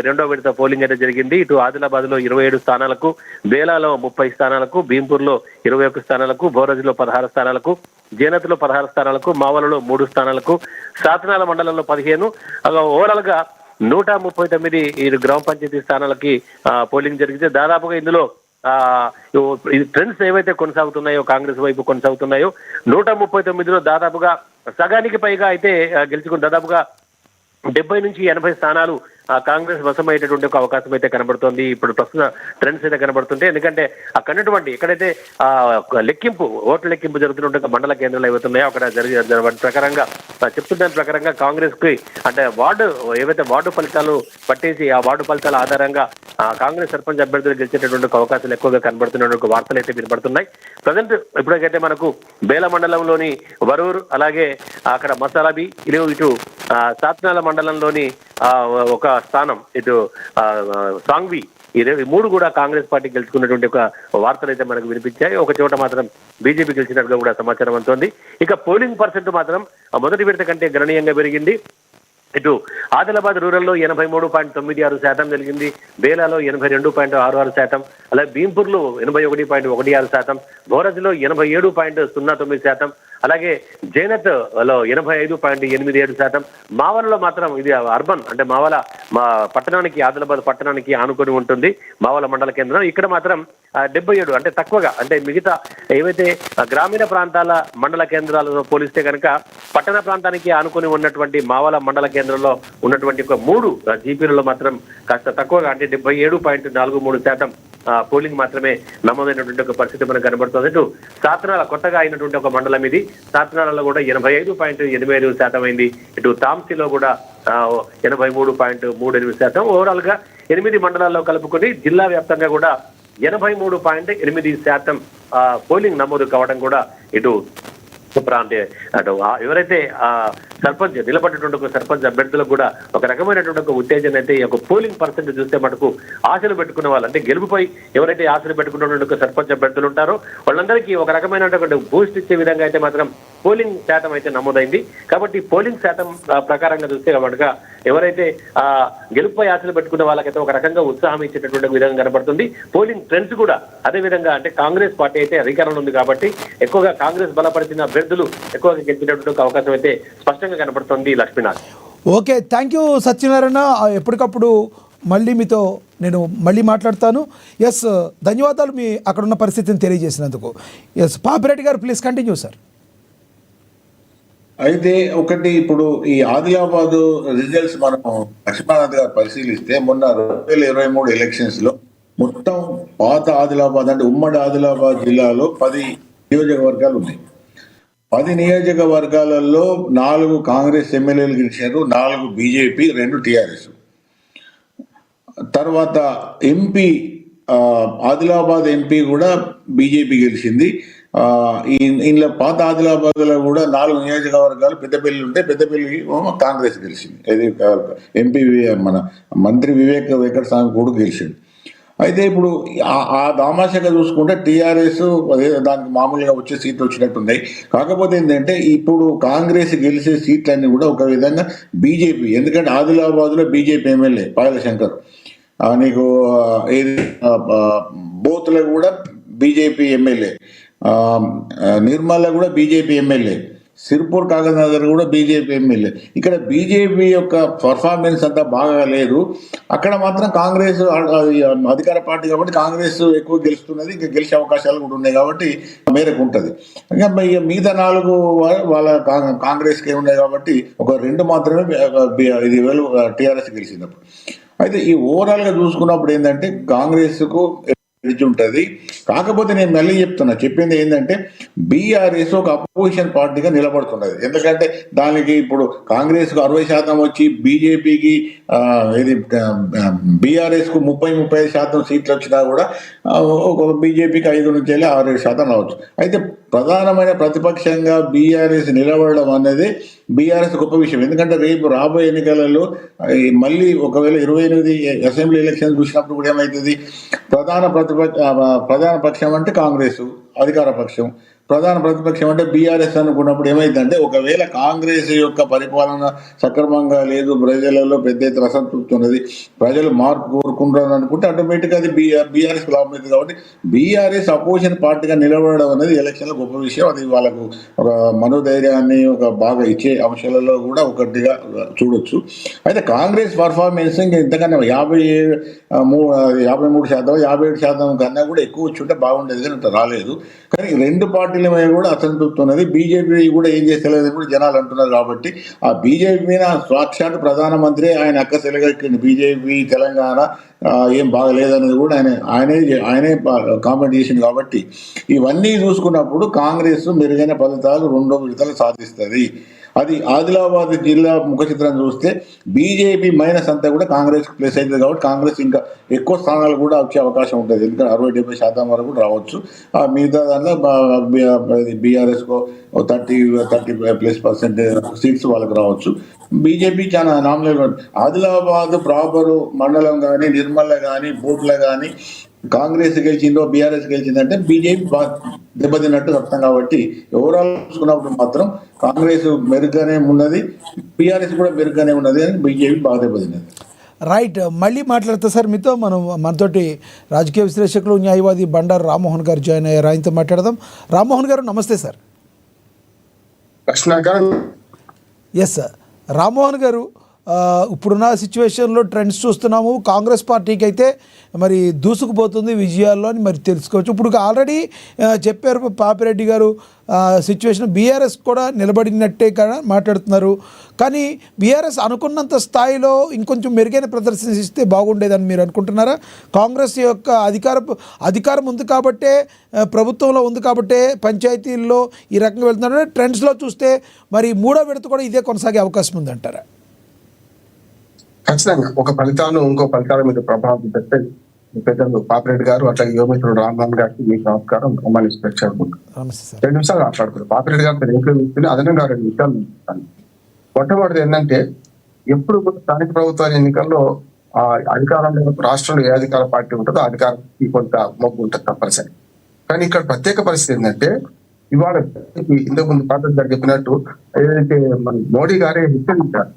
రెండో విడత పోలింగ్ అయితే జరిగింది. ఇటు ఆదిలాబాద్ లో 27 స్థానాలకు, బేలాలో 30 స్థానాలకు, భీంపూర్ లో 21 స్థానాలకు, భోరజ్లో 16 స్థానాలకు, జేనత్లో 16 స్థానాలకు, మావలలో 3 స్థానాలకు, సాతనాల మండలంలో 15. ఓవరాల్ గా 139 ఈ గ్రామ పంచాయతీ స్థానాలకి పోలింగ్ జరిగితే దాదాపుగా ఇందులో ట్రెండ్స్ ఏవైతే కొనసాగుతున్నాయో కాంగ్రెస్ వైపు కొనసాగుతున్నాయో 139లో దాదాపుగా సగానికి పైగా అయితే గెలుచుకుని దాదాపుగా 70 నుంచి 80 స్థానాలు కాంగ్రెస్ వశమయ్యేటటువంటి ఒక అవకాశం అయితే కనబడుతోంది. ఇప్పుడు ప్రస్తుత ట్రెండ్స్ అయితే కనబడుతుంటే ఎందుకంటే అక్కడటువంటి ఎక్కడైతే లెక్కింపు ఓట్ల లెక్కింపు జరుగుతున్న మండల కేంద్రాలు ఏవైతున్నాయో అక్కడ జరిగే ప్రకారంగా చెప్తున్న ప్రకారంగా కాంగ్రెస్ కి అంటే ఏవైతే వార్డు ఫలితాలు పట్టేసి ఆ వార్డు ఫలితాల ఆధారంగా కాంగ్రెస్ సర్పంచ్ అభ్యర్థులు గెలిచేటటువంటి అవకాశాలు ఎక్కువగా కనబడుతున్న వార్తలు అయితే వినబడుతున్నాయి. ప్రజెంట్ ఇప్పటికైతే మనకు బేల మండలంలోని వరూర్ అలాగే అక్కడ మసాలాబి ఇటు సాత్నాల మండలంలోని ఒక స్థానం ఇటు సాంగ్వి ఈ 3 కూడా కాంగ్రెస్ పార్టీ గెలుచుకున్నటువంటి ఒక వార్తలు అయితే మనకు వినిపించాయి. ఒక చోట మాత్రం బీజేపీ గెలిచినట్టుగా కూడా సమాచారం అందుతోంది. ఇక పోలింగ్ పర్సెంట్ మాత్రం మొదటి విడత కంటే గణనీయంగా పెరిగింది. ఇటు ఆదిలాబాద్ రూరల్లో 83.96% జరిగింది, బేలాలో 82.66%, అలాగే భీంపూర్లో 81.16%, భోరజ్లో 87.09%, అలాగే జైనత్ లో 85.87%, మావలలో మాత్రం ఇది అర్బన్ అంటే మావల పట్టణానికి ఆదిలాబాద్ పట్టణానికి ఆనుకొని ఉంటుంది మావల మండల కేంద్రం. ఇక్కడ మాత్రం 77 అంటే తక్కువగా అంటే మిగతా ఏవైతే గ్రామీణ ప్రాంతాల మండల కేంద్రాలతో పోలిస్తే కనుక పట్టణ ప్రాంతానికి ఆనుకొని ఉన్నటువంటి మావల మండల కేంద్రంలో ఉన్నటువంటి ఒక 3 జీపీలలో మాత్రం కాస్త తక్కువగా అంటే 77.43% పోలింగ్ మాత్రమే నమోదైనటువంటి ఒక పరిస్థితి మనకు కనబడుతుంది. ఇటు సాత్నాల కొత్తగా అయినటువంటి ఒక మండలం ఇది, సాత్నాలలో కూడా 85.85% అయింది. ఇటు తాంసీలో కూడా 83.38%. ఓవరాల్ గా 8 మండలాల్లో కలుపుకొని జిల్లా వ్యాప్తంగా కూడా 83.8% పోలింగ్ నమోదు కావడం కూడా ఇటు అంటే అటు ఎవరైతే సర్పంచ్ నిలబడినటువంటి సర్పంచ్ అభ్యర్థులకు కూడా ఒక రకమైనటువంటి ఒక ఉత్తేజన అయితే ఈ యొక్క పోలింగ్ పర్సెంట్ చూస్తే మటుకు ఆశలు పెట్టుకున్న వాళ్ళు అంటే గెలుపుపై ఎవరైతే ఆశలు పెట్టుకున్నటువంటి సర్పంచ్ అభ్యర్థులు ఉంటారో వాళ్ళందరికీ ఒక రకమైనటువంటి బూస్ట్ ఇచ్చే విధంగా అయితే మాత్రం పోలింగ్ శాతం అయితే నమోదైంది. కాబట్టి పోలింగ్ శాతం ప్రకారంగా చూస్తే కనుక ఎవరైతే గెలుపుపై ఆశలు పెట్టుకున్న వాళ్ళకైతే ఒక రకంగా ఉత్సాహం ఇచ్చేటటువంటి విధంగా కనబడుతుంది. పోలింగ్ ట్రెండ్స్ కూడా అదే విధంగా అంటే కాంగ్రెస్ పార్టీ అయితే అధికారంలో ఉంది కాబట్టి ఎక్కువగా కాంగ్రెస్ బలపరిచిన అభ్యర్థులు ఎక్కువగా గెలిచినటువంటి అవకాశం అయితే స్పష్టంగా కనబడుతుంది. Lakshminath. Okay, thank you Satyanarayana. ఎప్పటికప్పుడు మళ్ళీ మీతో నేను మళ్ళీ మాట్లాడతాను. ఎస్, ధన్యవాదాలు మీ అక్కడున్న పరిస్థితిని తెలియజేసినందుకు. ఎస్, పాపిరెడ్డి గారు ప్లీజ్ కంటిన్యూ సార్. అయితే ఒకటి ఇప్పుడు ఈ ఆదిలాబాద్ రిజల్ట్స్ మనం లక్ష్మీనాథ్ గారు పరిశీలిస్తే మొన్న 2023 ఎలక్షన్స్ లో మొత్తం పాత ఆదిలాబాద్ అంటే ఉమ్మడి ఆదిలాబాద్ జిల్లాలో 10 నియోజకవర్గాలు ఉన్నాయి. 10 నియోజకవర్గాలలో 4 కాంగ్రెస్ ఎమ్మెల్యేలు గెలిచారు, 4 బీజేపీ, 2 టీఆర్ఎస్. తర్వాత ఎంపీ ఆదిలాబాద్ ఎంపీ కూడా బీజేపీ గెలిచింది. ఇందులో పాత ఆదిలాబాద్లో కూడా 4 నియోజకవర్గాలు పెద్దపల్లి ఉంటే పెద్దపల్లి కాంగ్రెస్ గెలిచింది. ఇది ఎంపీ మన మంత్రి వివేక్ వెంకటస్వామి కూడా గెలిచింది. అయితే ఇప్పుడు ఆ దామాషగా చూసుకుంటే టీఆర్ఎస్ దానికి మామూలుగా వచ్చే సీట్లు వచ్చినట్టున్నాయి. కాకపోతే ఏంటంటే ఇప్పుడు కాంగ్రెస్ గెలిచే సీట్లన్నీ కూడా ఒక విధంగా బీజేపీ, ఎందుకంటే ఆదిలాబాద్లో బీజేపీ ఎమ్మెల్యే పాయల శంకర్, నీకు ఏది బోత్లో కూడా బీజేపీ ఎమ్మెల్యే, నిర్మల్లో కూడా బీజేపీ ఎమ్మెల్యే, సిర్పూర్ కాగజ్నగర్ కూడా బీజేపీ ఎమ్మెల్యే. ఇక్కడ బీజేపీ యొక్క పర్ఫార్మెన్స్ అంతా బాగా లేదు. అక్కడ మాత్రం కాంగ్రెస్ అధికార పార్టీ కాబట్టి కాంగ్రెస్ ఎక్కువ గెలుస్తున్నది, ఇంకా గెలిచే అవకాశాలు కూడా ఉన్నాయి కాబట్టి మేరకు ఉంటుంది. ఇంకా మిగతా 4 వాళ్ళ కాంగ్రెస్కి ఉన్నాయి కాబట్టి ఒక 2 మాత్రమే ఇది టీఆర్ఎస్ గెలిచినప్పుడు. అయితే ఈ ఓవరాల్గా చూసుకున్నప్పుడు ఏంటంటే కాంగ్రెస్కు ఉంటుంది. కాకపోతే నేను మళ్ళీ చెప్పింది ఏంటంటే బీఆర్ఎస్ ఒక అపోజిషన్ పార్టీగా నిలబడుతున్నది. ఎందుకంటే దానికి ఇప్పుడు కాంగ్రెస్కు 60% వచ్చి బీజేపీకి ఇది బీఆర్ఎస్కు 30-35% సీట్లు వచ్చినా కూడా ఒక బీజేపీకి 5 నుంచి 6-7% రావచ్చు. అయితే ప్రధానమైన ప్రతిపక్షంగా బీఆర్ఎస్ నిలబడడం అనేది బీఆర్ఎస్ గొప్ప విషయం. ఎందుకంటే రేపు రాబోయే ఎన్నికలలో మళ్ళీ ఒకవేళ 28 అసెంబ్లీ ఎలక్షన్ చూసినప్పుడు కూడా ఏమవుతుంది, ప్రధాన పక్షం అంటే కాంగ్రెస్ అధికార పక్షం, ప్రధాన ప్రతిపక్షం అంటే బీఆర్ఎస్ అనుకున్నప్పుడు ఏమైందంటే ఒకవేళ కాంగ్రెస్ యొక్క పరిపాలన సక్రమంగా లేదు, ప్రజలలో పెద్ద ఎత్తున అసంతృప్తి ఉన్నది, ప్రజలు మార్పు కోరుకుంటారు అనుకుంటే ఆటోమేటిక్గా అది బీఆర్ఎస్ లాభం అవుతుంది. కాబట్టి బీఆర్ఎస్ అపోజిషన్ పార్టీగా నిలబడడం అనేది ఎలక్షన్లో గొప్ప విషయం. అది వాళ్ళకు ఒక మనోధైర్యాన్ని ఒక బాగా ఇచ్చే అంశాలలో కూడా ఒకటిగా చూడొచ్చు. అయితే కాంగ్రెస్ పర్ఫార్మెన్స్ ఇంకా ఇంతకన్నా 53%, 57% కన్నా కూడా ఎక్కువ వచ్చుంటే బాగుండేది, కానీ రాలేదు. కానీ 2 పార్టీల మీద కూడా అసంతృప్తి ఉన్నది. బీజేపీ కూడా ఏం చేస్తలేదని కూడా జనాలు అంటున్నారు. కాబట్టి ఆ బీజేపీ మీద సాక్షాత్ ప్రధానమంత్రి ఆయన అక్క సెలగెక్కింది. బీజేపీ తెలంగాణ ఏం బాగలేదనేది కూడా ఆయనే కామెంట్ చేసింది. కాబట్టి ఇవన్నీ చూసుకున్నప్పుడు కాంగ్రెస్ మెరుగైన ఫలితాలు 2వ విడతలు సాధిస్తుంది. అది ఆదిలాబాద్ జిల్లా ముఖ చిత్రం చూస్తే బీజేపీ మైనస్ అంతా కూడా కాంగ్రెస్ ప్లేస్ అవుతుంది. కాబట్టి కాంగ్రెస్ ఇంకా ఎక్కువ స్థానాలు కూడా వచ్చే అవకాశం ఉంటుంది. ఎందుకంటే 60-70% వరకు కూడా రావచ్చు. మిగతా దాంట్లో బీఆర్ఎస్కు 30+ సీట్స్ వాళ్ళకి రావచ్చు. బీజేపీ చాలా నామినల్. ఆదిలాబాద్ ప్రాపర్ మండలం కానీ, నిర్మల్ కానీ, బూట్ల కానీ కాంగ్రెస్ గెలిచిందో బీఆర్ఎస్ గెలిచిందంటే బీజేపీ దెబ్బతిన్నట్టు అర్థం. కాబట్టి ఓవరాల్ చూసుకున్నప్పుడు మాత్రం కాంగ్రెస్ మెరుగ్గానే ఉన్నది, బీఆర్ఎస్ కూడా మెరుగ్గానే ఉన్నది, అని బీజేపీ బాగా దెబ్బతిన్నది. రైట్, మళ్ళీ మాట్లాడతా సార్ మీతో. మనతోటి రాజకీయ విశ్లేషకులు న్యాయవాది బండారు రామ్మోహన్ గారు జాయిన్ అయ్యారు, ఆయనతో మాట్లాడదాం. రామ్మోహన్ గారు నమస్తే సార్. ఎస్ సార్, రామ్మోహన్ గారు, ఇప్పుడున్న సిచ్యువేషన్లో ట్రెండ్స్ చూస్తున్నాము. కాంగ్రెస్ పార్టీకి అయితే మరి దూసుకుపోతుంది విజయాల్లో అని మరి తెలుసుకోవచ్చు. ఇప్పుడు ఆల్రెడీ చెప్పారు పాపిరెడ్డి గారు, సిచ్యువేషన్ బీఆర్ఎస్ కూడా నిలబడినట్టే కదా మాట్లాడుతున్నారు. కానీ బీఆర్ఎస్ అనుకున్నంత స్థాయిలో ఇంకొంచెం మెరుగైన ప్రదర్శన ఇస్తే బాగుండేదని మీరు అనుకుంటున్నారా? కాంగ్రెస్ యొక్క అధికారం ఉంది కాబట్టే, ప్రభుత్వంలో ఉంది కాబట్టే పంచాయతీల్లో ఈ రకంగా వెళ్తున్నారు. ట్రెండ్స్లో చూస్తే మరి 3వ విడత కూడా ఇదే కొనసాగే అవకాశం ఉందంటారా? ఖచ్చితంగా ఒక ఫలితాలు ఇంకో ఫలితాల మీద ప్రభావం పెడితే పెద్దలు పాపిరెడ్డి గారు అట్లాగే యువమిత్రుడు రామ్మోహన్ గారికి మీకు నమస్కారం. 2 నిమిషాలు మాట్లాడుతున్నారు. పాపిరెడ్డి గారు ఏం అదనంగా 2 నిమిషాలు. మొట్టమొదటిది ఏంటంటే ఎప్పుడు స్థానిక ప్రభుత్వ ఎన్నికల్లో అధికారంలో రాష్ట్రంలో ఏ అధికార పార్టీ ఉంటుందో అధికారానికి కొంత మొగ్గు ఉంటుంది తప్పనిసరి. కానీ ఇక్కడ ప్రత్యేక పరిస్థితి ఏంటంటే ఇవాళ ఇంతకు ముందు పాపిరెడ్డి గారు చెప్పినట్టు ఏదైతే మన మోడీ గారే హెచ్చరించారు,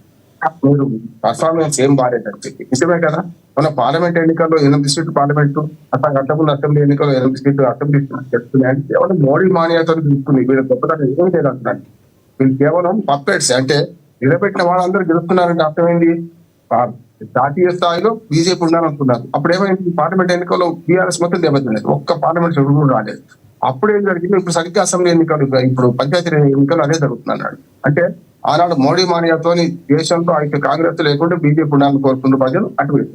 మీరు పర్ఫార్మెన్స్ ఏం బాగాలేదని చెప్పి. నిజమే కదా, మన పార్లమెంట్ ఎన్నికల్లో 8 సీట్లు పార్లమెంటు, అసలు అంతకుముందు అసెంబ్లీ ఎన్నికల్లో 8 సీట్లు అసెంబ్లీ చెప్తున్నాయని కేవలం మోడీ మాన్యతతో తీసుకుని వీళ్ళ గొప్పతనం ఏం లేదంటున్నాను. వీళ్ళు కేవలం పప్పెట్స్. అంటే నిలబెట్టిన వాళ్ళందరూ గెలుస్తున్నారంటే అర్థమైంది జాతీయ స్థాయిలో బీజేపీ ఉండాలనుకున్నారు. అప్పుడు ఏమైంది, పార్లమెంట్ ఎన్నికల్లో బీఆర్ఎస్ మొత్తం దెబ్బతిన్నది, ఒక్క పార్లమెంట్ సభ్యుడు కూడా రాలేదు. అప్పుడేం జరిగింది, ఇప్పుడు సరిగ్గా అసెంబ్లీ ఎన్నికలు, ఇప్పుడు పంచాయతీ ఎన్నికలు అదే జరుగుతున్నాడు. అంటే ఆనాడు మోడీ మానియాతోని దేశంలో అయితే కాంగ్రెస్ లేకుండా బీజేపీ ఉండాలని కోరుకున్న ప్రజలు అటువైపు.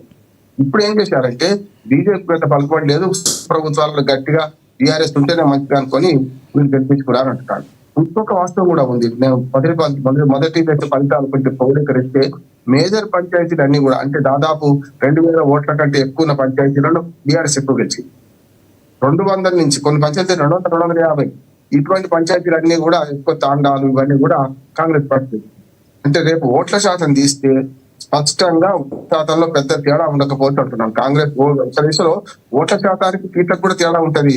ఇప్పుడు ఏం చేశారంటే బీజేపీ పెద్ద పలుకోవట్లేదు, ప్రభుత్వాలలో గట్టిగా టీఆర్ఎస్ ఉంటేనే మంచిది అనుకొని వీళ్ళు గెలిపించుకున్నారు అంటున్నారు. ఇంకొక వాస్తవం కూడా ఉంది. నేను మొదటి ఫలితాలు కొంచెం పౌరీకరిస్తే మేజర్ పంచాయతీలు అన్ని కూడా, అంటే దాదాపు 2000 ఓట్ల కంటే ఎక్కువ ఉన్న పంచాయతీలలో బీఆర్ఎస్ ఎక్కువ గెలిచింది. 200 నుంచి కొన్ని పంచాయతీలు 200, 250 ఇటువంటి పంచాయతీలన్నీ కూడా ఎక్కువ తాండాలు ఇవన్నీ కూడా కాంగ్రెస్ పార్టీ. అంటే రేపు ఓట్ల శాతం తీస్తే స్పష్టంగా శాతంలో పెద్ద తేడా ఉండకపోతే అంటున్నాను. కాంగ్రెస్ దిశలో ఓట్ల శాతానికి సీట్లకు కూడా తేడా ఉంటది.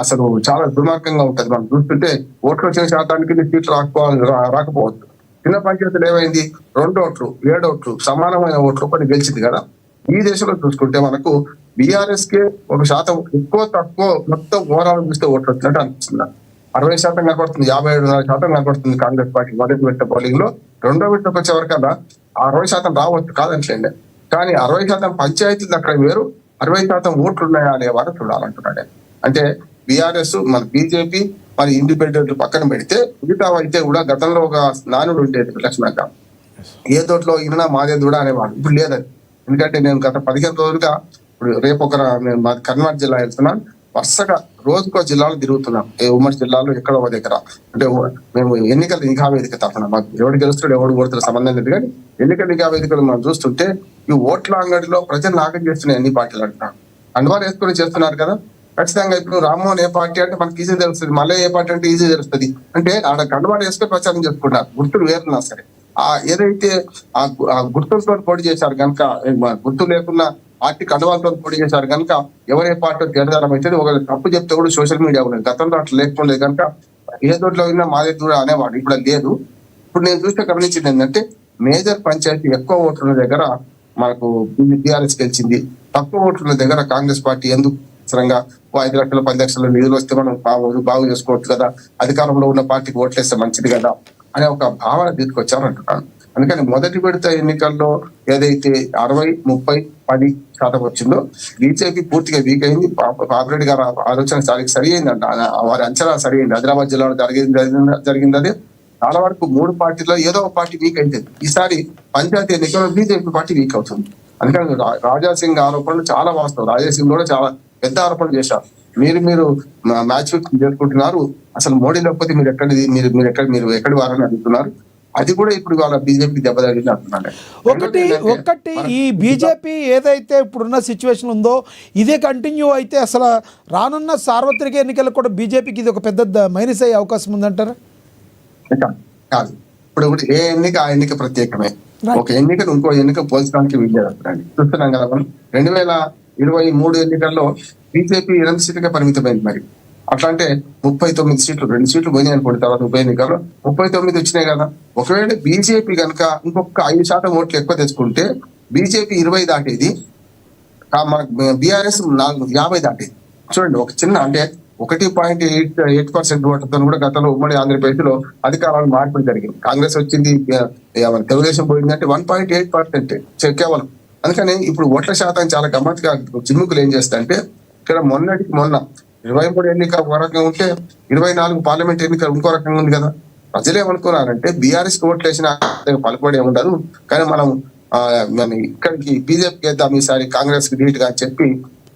అసలు చాలా దుర్మార్గంగా ఉంటది. మనం చూస్తుంటే ఓట్లు వచ్చిన శాతానికి సీట్లు రాకపోవచ్చు. చిన్న పంచాయతీలు ఏమైంది, 2 ఓట్లు 7 ఓట్లు సమానమైన ఓట్లు కొన్ని గెలిచింది కదా. ఈ దేశంలో చూసుకుంటే మనకు బీఆర్ఎస్ కే 1% ఎక్కువ తక్కువ మొత్తం ఓవరాల్ చూస్తే ఓట్లు వచ్చినట్టు అనిపిస్తుంది. 60% కనపడుతుంది, 57.5% కనపడుతుంది కాంగ్రెస్ పార్టీ మొదటి విడత పోలింగ్ లో. రెండో విడతకు వచ్చే వరకల్లా 60% రావచ్చు, కాదంటలేండి. కానీ 60% పంచాయతీలు అక్కడ వేరు, 60% ఓట్లు ఉన్నాయా అనే వారు చూడాలంటున్నాడు. అంటే బీఆర్ఎస్, మన బీజేపీ, మరి ఇండిపెండెంట్ పక్కన పెడితే మిగతా అయితే కూడా గతంలో ఒక నానుడు ఉండేది లక్ష్మణ, ఏ తోటలో ఈయన మాదే దూడ అనేవాడు. ఇప్పుడు లేదని. ఎందుకంటే నేను గత 15 రోజులుగా, ఇప్పుడు రేపు నేను కర్ణాటక జిల్లా వెళ్తున్నాను, వరుసగా రోజుకో జిల్లాలో తిరుగుతున్నాం. ఉమ్మడి జిల్లాలో ఎక్కడో ఒక దగ్గర. అంటే మేము ఎన్నికల నిఘా వేదిక తరఫున, మాకు ఎవడు గెలుస్తాడు ఎవడు ఓడుతాడు సంబంధం లేదు, కానీ ఎన్నికల నిఘా వేదికలు మనం చూస్తుంటే ఈ ఓట్ల అంగడిలో ప్రజలు నాగం చేస్తున్నాయి అన్ని పార్టీలు అంటున్నారు. అండవారు వేసుకొని చేస్తున్నారు కదా. ఖచ్చితంగా ఇప్పుడు రామ్మోహన్ ఏ పార్టీ అంటే మనకి ఈజీ తెలుస్తుంది, మళ్ళీ ఏ పార్టీ అంటే ఈజీ తెలుస్తుంది. అంటే ఆడ కండువారు వేసుకొని ప్రచారం చేసుకుంటారు, గుర్తులు వేరున్నా సరే. ఏదైతే ఆ గుర్తులతో పోటీ చేశారు కనుక, గుర్తు లేకున్నా పార్టీ కండువాలతో పోటీ చేశారు కనుక ఎవరే పార్టీ తేడాదారం అయితే ఒక తప్పు చెప్తే కూడా సోషల్ మీడియా ఉండేది. గతంలో అట్లా లేకుండా కనుక ఏ తోటలో అయినా మాదే దూరం అనేవాడు, ఇప్పుడు అది లేదు. ఇప్పుడు నేను చూస్తే గమనించింది ఏంటంటే మేజర్ పంచాయతీ ఎక్కువ ఓట్ల దగ్గర మనకు టీఆర్ఎస్ గెలిచింది, తక్కువ ఓట్ల దగ్గర కాంగ్రెస్ పార్టీ ఎందుకు అవసరంగా 5 లక్షలు 10 లక్షల నిధులు వస్తే మనం బాగు చేసుకోవచ్చు కదా, అధికారంలో ఉన్న పార్టీకి ఓట్లేస్తే మంచిది కదా అనే ఒక భావన తీసుకొచ్చారు అంటున్నాను. అందుకని మొదటి విడత ఎన్నికల్లో ఏదైతే 60, 30, 10% వచ్చిందో బీజేపీ పూర్తిగా వీక్ అయింది. పాపిరెడ్డి గారు ఆలోచన సరి అయిందంట, వారి అంచనా సరి అయింది. ఆదిలాబాద్ జిల్లాలో జరిగింది అదే. చాలా వరకు 3 పార్టీలో ఏదో ఒక పార్టీ వీక్ అయింది. ఈసారి పంచాయతీ ఎన్నికల్లో బీజేపీ పార్టీ వీక్ అవుతుంది. అందుకని రాజాసింగ్ ఆరోపణలు చాలా వాస్తవం. రాజాసింగ్ కూడా చాలా పెద్ద ఆరోపణలు చేశారు. మీరు మ్యాచ్ ఫిక్సింగ్ చేసుకుంటున్నారు, అసలు మోడీ లేకపోతే మీరు ఎక్కడి వారని అడుగుతున్నారు. అది కూడా ఇప్పుడు వాళ్ళ బీజేపీ దెబ్బ తగిలింది అంటున్నాను. ఒకటి ఈ బీజేపీ ఏదైతే ఇప్పుడున్న సిచ్యువేషన్ ఉందో ఇదే కంటిన్యూ అయితే అసలు రానున్న సార్వత్రిక ఎన్నికలకు కూడా బీజేపీకి ఇది ఒక పెద్ద మైనస్ అయ్యే అవకాశం ఉందంటారా? కాదు, ఇప్పుడు ఏ ఎన్నిక ఆ ఎన్నిక ప్రత్యేకమే. ఒక ఎన్నికను ఇంకో ఎన్నిక పోల్చడానికి వీల్లేదండి. చూస్తున్నాం కదా మనం 2023 ఎన్నికల్లో బీజేపీ 8 సీట్లుగా పరిమితమైంది. మరి అట్లా అంటే 39 సీట్లు, 2 సీట్లు పోయినాయి అనుకోండి. తర్వాత ఉప ఎన్నికల్లో 39 వచ్చినాయి కదా. ఒకవేళ బీజేపీ కనుక ఇంకొక 5% ఓట్లు ఎక్కువ తెచ్చుకుంటే బీజేపీ 20 దాటేది, మన బీఆర్ఎస్ 50 దాటేది. చూడండి, ఒక చిన్న అంటే 1.8% ఓట్లతో కూడా గతంలో ఉమ్మడి ఆంధ్రప్రదేశ్ లో అధికారాలు మార్పిడి జరిగింది. కాంగ్రెస్ వచ్చింది, తెలుగుదేశం పోయిందంటే 1.8% కేవలం. అందుకని ఇప్పుడు ఓట్ల శాతం చాలా గమ్మత్తుగా చిమ్ముకులు ఏం చేస్తాయంటే, ఇక్కడ మొన్న 23 ఎన్నిక ఒక రకంగా ఉంటే 24 పార్లమెంట్ ఎన్నిక ఇంకో రకంగా ఉంది కదా. ప్రజలు ఏమనుకున్నారంటే బీఆర్ఎస్ కి ఓట్లు వేసినా పలుకుబడి ఉండదు, కానీ మనం ఇక్కడికి బీజేపీకి వేద్దాం ఈసారి కాంగ్రెస్ కి ధీటుగా అని చెప్పి,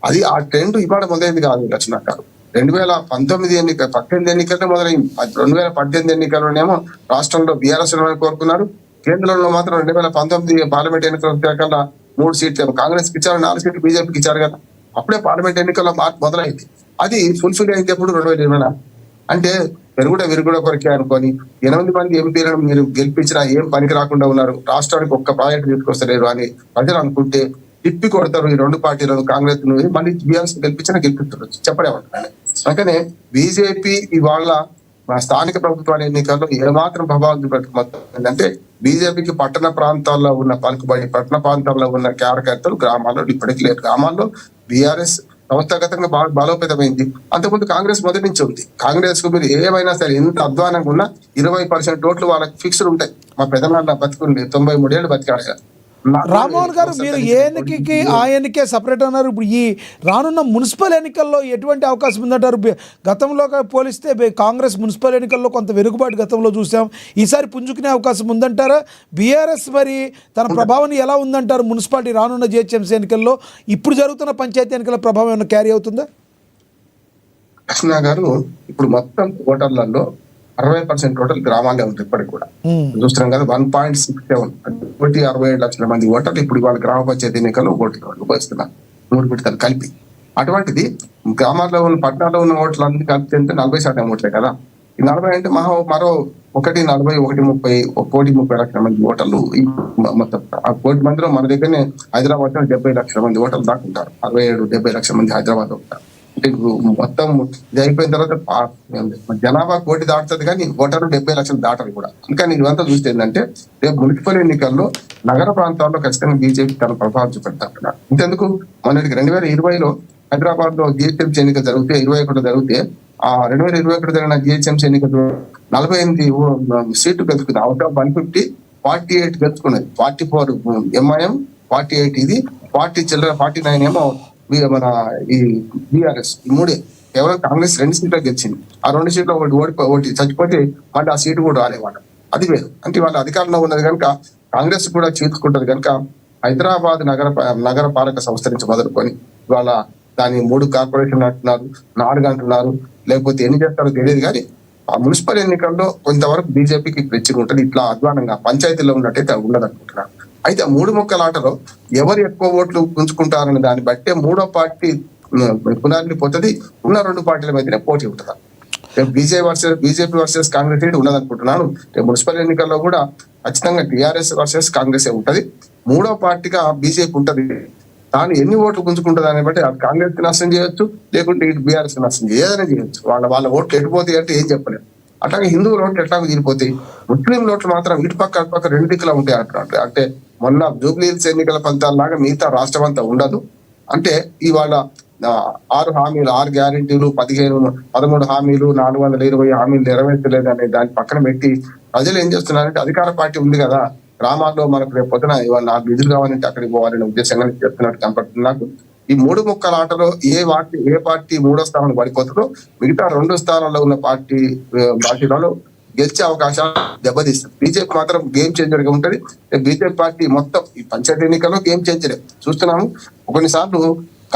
అది ఆ ట్రెండ్ ఇవాళ మొదలైంది కాదు లక్ష్మణ గారు. 2019 ఎన్నిక 18 ఎన్నికల్లో మొదలైంది. 2018 ఎన్నికల్లోనేమో రాష్ట్రంలో బీఆర్ఎస్ కోరుకున్నారు, కేంద్రంలో మాత్రం 2019 పార్లమెంట్ ఎన్నికల కల్లా 3 సీట్లు కాంగ్రెస్ కి ఇచ్చారు, 4 సీట్లు బీజేపీకి ఇచ్చారు కదా. అప్పుడే పార్లమెంట్ ఎన్నికల్లో మార్పు మొదలైంది. అది ఫుల్ఫిల్ అయితే ఎప్పుడు 2020 అంటే విరుగుడ కొరకే అనుకొని 8 మంది ఎంపీలను మీరు గెలిపించినా ఏం పనికి రాకుండా ఉన్నారు, రాష్ట్రానికి ఒక్క ప్రాజెక్ట్ తీసుకొస్తలేరు అని ప్రజలు అనుకుంటే తిప్పి కొడతారు ఈ 2 పార్టీలను. కాంగ్రెస్ మళ్ళీ బీఆర్ఎస్ గెలిపిస్తారు చెప్పడేమంటున్నాను. అందుకనే బీజేపీ ఇవాళ స్థానిక ప్రభుత్వాల ఎన్నికల్లో ఏమాత్రం ప్రభావం చూపెట్టుకుంటే బీజేపీకి పట్టణ ప్రాంతాల్లో ఉన్న పలుకుబడి, పట్టణ ప్రాంతాల్లో ఉన్న కార్యకర్తలు గ్రామాల్లో ఇప్పటికీ లేరు. గ్రామాల్లో బీఆర్ఎస్ సంస్థాగతంగా బాగా బలోపేతమైంది. అంతకుముందు కాంగ్రెస్ మొదటి నుంచి ఉంది. కాంగ్రెస్ కు మీరు ఏమైనా సరే ఎంత అధ్వానంగా ఉన్నా 20% ఓట్లు వాళ్ళకి ఫిక్స్డ్ ఉంటాయి. మా పెద్దనాన్న బతికుండి 93 ఏళ్ళు బతికాడు. రామ్మోహన్ గారు, మీరు ఏ ఎన్నికకి ఆ ఎన్నికే సపరేట్ అన్నారు. ఇప్పుడు ఈ రానున్న మున్సిపల్ ఎన్నికల్లో ఎటువంటి అవకాశం ఉందంటారు? గతంలో పోలిస్తే కాంగ్రెస్ మున్సిపల్ ఎన్నికల్లో కొంత వెనుకబాటు గతంలో చూసాం, ఈసారి పుంజుకునే అవకాశం ఉందంటారా? బీఆర్ఎస్ మరి తన ప్రభావం ఎలా ఉందంటారు మున్సిపాలిటీ రానున్న జిహెచ్ఎంసీ ఎన్నికల్లో? ఇప్పుడు జరుగుతున్న పంచాయతీ ఎన్నికల ప్రభావం ఏమైనా క్యారీ అవుతుందా? కృష్ణ గారు, ఇప్పుడు మొత్తం ఓటర్లలో 60% టోటల్ గ్రామాలే ఉంటాయి ఇప్పటికి కూడా. చూస్తున్నాం కదా, 1.67 67 లక్షల మంది ఓటర్లు ఇప్పుడు వాళ్ళ గ్రామ పంచాయతీ ఎన్నికల్లో ఓట్లు పోస్తున్నారు 3 విడతలు కలిపి. అటువంటిది గ్రామాల్లో ఉన్న పట్టణాల్లో ఉన్న ఓట్లు అన్ని కలిపి అంటే 40% ఓట్లే కదా. ఈ 40 అంటే మరో 1.40, 1.30, 1.30 లక్షల మంది ఓటర్లు మొత్తం. ఆ 1 కోటి మందిలో మన దగ్గరనే హైదరాబాద్ లో 70 లక్షల మంది ఓటర్లు దాకుంటారు. 67-70 లక్షల మంది హైదరాబాద్ ఉంటారు. అంటే మొత్తం ఇది అయిపోయిన తర్వాత జనాభా 1 కోటి దాటుతుంది, కానీ ఓటర్లు 70 లక్షలు దాటరు కూడా. ఇంకా ఇదంతా చూస్తే ఏంటంటే రేపు మున్సిపల్ ఎన్నికల్లో నగర ప్రాంతాల్లో ఖచ్చితంగా బీజేపీ తన ప్రభావం చూపెడతారు. ఇంతెందుకు మొన్నటికి 2020లో హైదరాబాద్ లో జిహెచ్ఎంసీ ఎన్నిక జరిగితే 21 జరిగితే 2021 జరిగిన జిహెచ్ఎంసీ ఎన్నికలు 48 సీట్లు గెలుచుకుంది. Out of 150 48 గెలుచుకున్నది. 44 ఎంఐఎం, 48 ఇది, 40 చిల్లర 49 ఏమో మన ఈ బీఆర్ఎస్. ఈ మూడే. కేవలం కాంగ్రెస్ 2 సీట్లు గెలిచింది. ఆ 2 సీట్లు ఒకటి చచ్చిపోతే మళ్ళీ ఆ సీటు కూడా రాలేవాడు. అది వేరు. అంటే వాళ్ళ అధికారంలో ఉన్నది కనుక కాంగ్రెస్ కూడా చీల్చుకుంటది కనుక హైదరాబాద్ నగర పాలక సంస్థ నుంచి మొదలుకొని ఇవాళ దాని 3 కార్పొరేషన్లు అంటున్నారు, 4 అంటున్నారు, లేకపోతే ఎన్ని చేస్తారో తెలియదు. కానీ ఆ మున్సిపల్ ఎన్నికల్లో కొంతవరకు బీజేపీకి ప్రెచ్చర్ ఉంటుంది. ఇట్లా అధ్వానంగా పంచాయతీలో ఉన్నట్టయితే ఉండదు అనుకుంటున్నారు. అయితే 3 ముక్కల ఆటలో ఎవరు ఎక్కువ ఓట్లు పుంజుకుంటారని దాన్ని బట్టే 3వ పార్టీ పునాదిని పోతుంది. ఉన్న 2 పార్టీల మధ్యనే పోటీ ఉంటుంది. బీజేపీ వర్సెస్ కాంగ్రెస్ ఉన్నది అనుకుంటున్నాను. మున్సిపల్ ఎన్నికల్లో కూడా ఖచ్చితంగా టీఆర్ఎస్ వర్సెస్ కాంగ్రెస్ ఉంటది. 3వ పార్టీగా బీజేపీ ఉంటది. తాను ఎన్ని ఓట్లు పుంజుకుంటుంది అని బట్టి అది కాంగ్రెస్ కి నష్టం చేయొచ్చు, లేకుంటే ఇటు బీఆర్ఎస్ కి నష్టం ఏదైనా చేయొచ్చు. వాళ్ళ ఓట్లు ఎటుపోతాయి అంటే ఏం చెప్పలేదు. అట్లాగే హిందువుల ఓట్లు ఎట్లాగో తీరిపోతాయి. ముస్లింల ఓట్లు మాత్రం ఇటు పక్క అటు పక్క 2 దిక్కులా ఉంటాయి అంటున్నారు. అంటే మొన్న జూబ్లీ హిల్స్ ఎన్నికల ఫలితాలలాగా మిగతా రాష్ట్రం అంతా ఉండదు. అంటే ఇవాళ 6 హామీలు, 6 గ్యారెంటీలు, 13 హామీలు, 420 హామీలు నెరవేర్చలేదు అనే దాన్ని పక్కన పెట్టి ప్రజలు ఏం చేస్తున్నారంటే అధికార పార్టీ ఉంది కదా, గ్రామాల్లో మనకు రేపు పొద్దున ఇవాళ 4 నిధులు కావాలంటే అక్కడికి పోవాలనే ఉద్దేశంగా చెప్తున్నట్టు కనపడుతుంది నాకు. ఈ 3 ముక్కల ఆటలో ఏ పార్టీ 3వ స్థానంలో పడిపోతుందో మిగతా 2 స్థానాల్లో ఉన్న పార్టీలలో గెలిచే అవకాశాలు దెబ్బతీస్తారు. బీజేపీ మాత్రం గేమ్ చేంజర్ గా ఉంటది. బీజేపీ పార్టీ మొత్తం ఈ పంచాయతీ ఎన్నికల్లో గేమ్ చేంజరే చూస్తున్నాము. కొన్నిసార్లు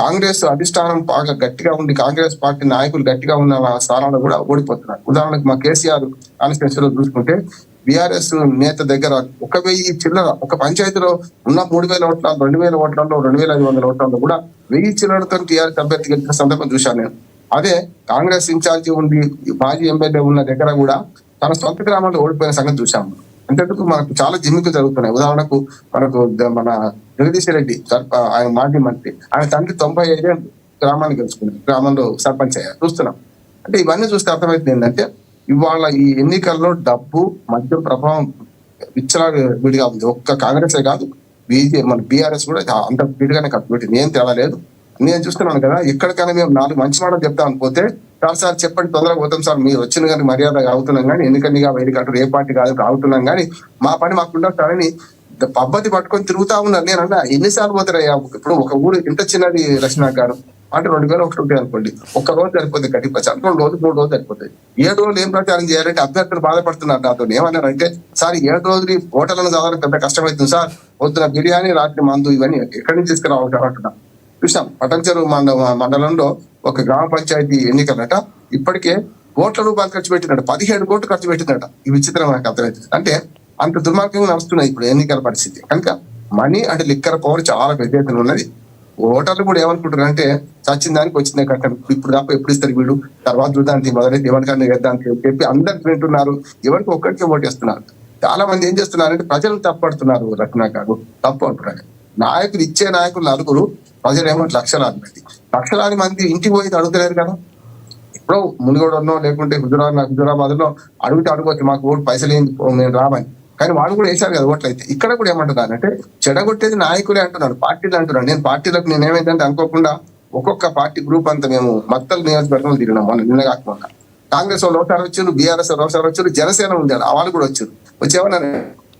కాంగ్రెస్ అధిష్టానం బాగా గట్టిగా ఉండి కాంగ్రెస్ పార్టీ నాయకులు గట్టిగా ఉన్న స్థానాల్లో కూడా ఓడిపోతున్నారు. ఉదాహరణకు మా కేసీఆర్ కాన్స్టిట్యూన్సీలో చూసుకుంటే బీఆర్ఎస్ నేత దగ్గర 1000 చిల్లర, ఒక పంచాయతీలో ఉన్న 3000 ఓట్ల 2000 ఓట్లలో 2500 ఓట్లలో కూడా 1000 చిల్లరతో టీఆర్ఎస్ అభ్యర్థి గెలిచిన సందర్భం చూశాను నేను. అదే కాంగ్రెస్ ఇన్ఛార్జి ఉండి మాజీ ఎమ్మెల్యే ఉన్న దగ్గర కూడా తన సొంత గ్రామంలో ఓడిపోయిన సంగతి చూశాము. అంతేందుకు మనకు చాలా జిమ్మికులు జరుగుతున్నాయి. ఉదాహరణకు మనకు మన జగదీష్ రెడ్డి ఆయన మాజీ మంత్రి, ఆయన తండ్రి 95 గ్రామాన్ని గెలుచుకున్నారు, గ్రామంలో సర్పంచ్ అయ్యారు చూస్తున్నాం. అంటే ఇవన్నీ చూస్తే అర్థమవుతుంది ఏంటంటే ఇవాళ ఈ ఎన్నికల్లో డబ్బు మద్యం ప్రభావం విడిగా ఉంది. ఒక్క కాంగ్రెసే కాదు, మన బీఆర్ఎస్ కూడా అంత విడిగానే ఖర్చు పెట్టింది. ఏం తేడా లేదు. నేను చూస్తున్నాను కదా, ఎక్కడికైనా మేము 4 మంచి మాటలు చెప్తాం అనుకోతే సార్ చెప్పండి తొందరగా పోతాం సార్, మీరు వచ్చిన కానీ మర్యాదగా అవుతున్నాం కానీ ఎన్నికనిగా వేదికట్టు ఏ పార్టీ కాదు అవుతున్నాం కానీ మా పని మాకుండా సార్ అని పద్ధతి పట్టుకొని తిరుగుతా ఉన్నారు. నేను అన్నా ఎన్నిసార్లు పోతారయ్యా, ఇప్పుడు ఒక ఊరు ఇంత చిన్నది రచనా గారు అంటే 2001 ఉంటాయి అనుకోండి, ఒక్క రోజు సరిపోతుంది గట్టి ప్రచారం, 2 రోజులు 3 రోజులు సరిపోతాయి. 7 రోజులు ఏం ప్రచారం చేయాలంటే అభ్యర్థులు బాధపడుతున్నారు. నాతో ఏమన్నారంటే సార్ 7 రోజులు హోటళ్లను చదవడం పెద్ద కష్టమవుతుంది సార్, పొద్దున బిర్యానీ రాత్రి మందు ఇవన్నీ ఎక్కడి నుంచి తీసుకురావాలి అంటున్నాం. చూసాం పటంచెరు మండలంలో ఒక గ్రామ పంచాయతీ ఎన్నికలట ఇప్పటికే కోట్ల రూపాయలు ఖర్చు పెట్టినట్టు, 17 కోట్లు ఖర్చు పెట్టిందట. ఈ విచిత్రం నాకు అర్థమవుతుంది. అంటే అంత దుర్మార్గంగా నడుస్తున్నాయి ఇప్పుడు ఎన్నికల పరిస్థితి. కనుక మనీ అంటే లిక్కర్ పవర్ చాలా పెద్ద ఎత్తున ఉన్నది. ఓటర్లు కూడా ఏమనుకుంటారు అంటే చచ్చిన దానికి వచ్చిందే కట్టం, ఇప్పుడు తప్ప ఎప్పుడు ఇస్తారు వీళ్ళు, తర్వాత చూడడానికి మొదలైతే ఎవరికన్నా వేద్దానికి చెప్పి అందరికి వింటున్నారు, ఎవరికి ఒక్కడికే ఓటేస్తున్నారు. చాలా మంది ఏం చేస్తున్నారంటే ప్రజలు తప్పడుతున్నారు. రత్నా గారు తప్పు అంటున్నారు. నాయకులు ఇచ్చే నాయకులు 4, ప్రజలు ఏమో లక్షలాది మంది ఇంటికి పోయి అడుగుతలేరు కదా. ఇప్పుడు మునుగోడలో లేకుంటే హుజురాబాద్ లో అడగవచ్చు మాకు ఓటు పైసలు ఏంది మేము రామని, కానీ వాళ్ళు కూడా వేశారు కదా ఓట్లు. అయితే ఇక్కడ కూడా ఏమంటున్నారంటే చెడగొట్టేది నాయకులే అంటున్నాడు, పార్టీలు అంటున్నాడు. నేను పార్టీలకు నేను ఏమైందంటే అనుకోకుండా ఒక్కొక్క పార్టీ గ్రూప్ అంతా మేము మత్తలు నియోజకవర్గంలో తిరిగినాం. నిన్న కాకుండా కాంగ్రెస్ వాళ్ళు ఒకసారి వచ్చారు, బీఆర్ఎస్ వాళ్ళు ఒకసారి వచ్చారు, జనసేన ఉంది వాళ్ళు కూడా వచ్చారు. వచ్చేమన్నారు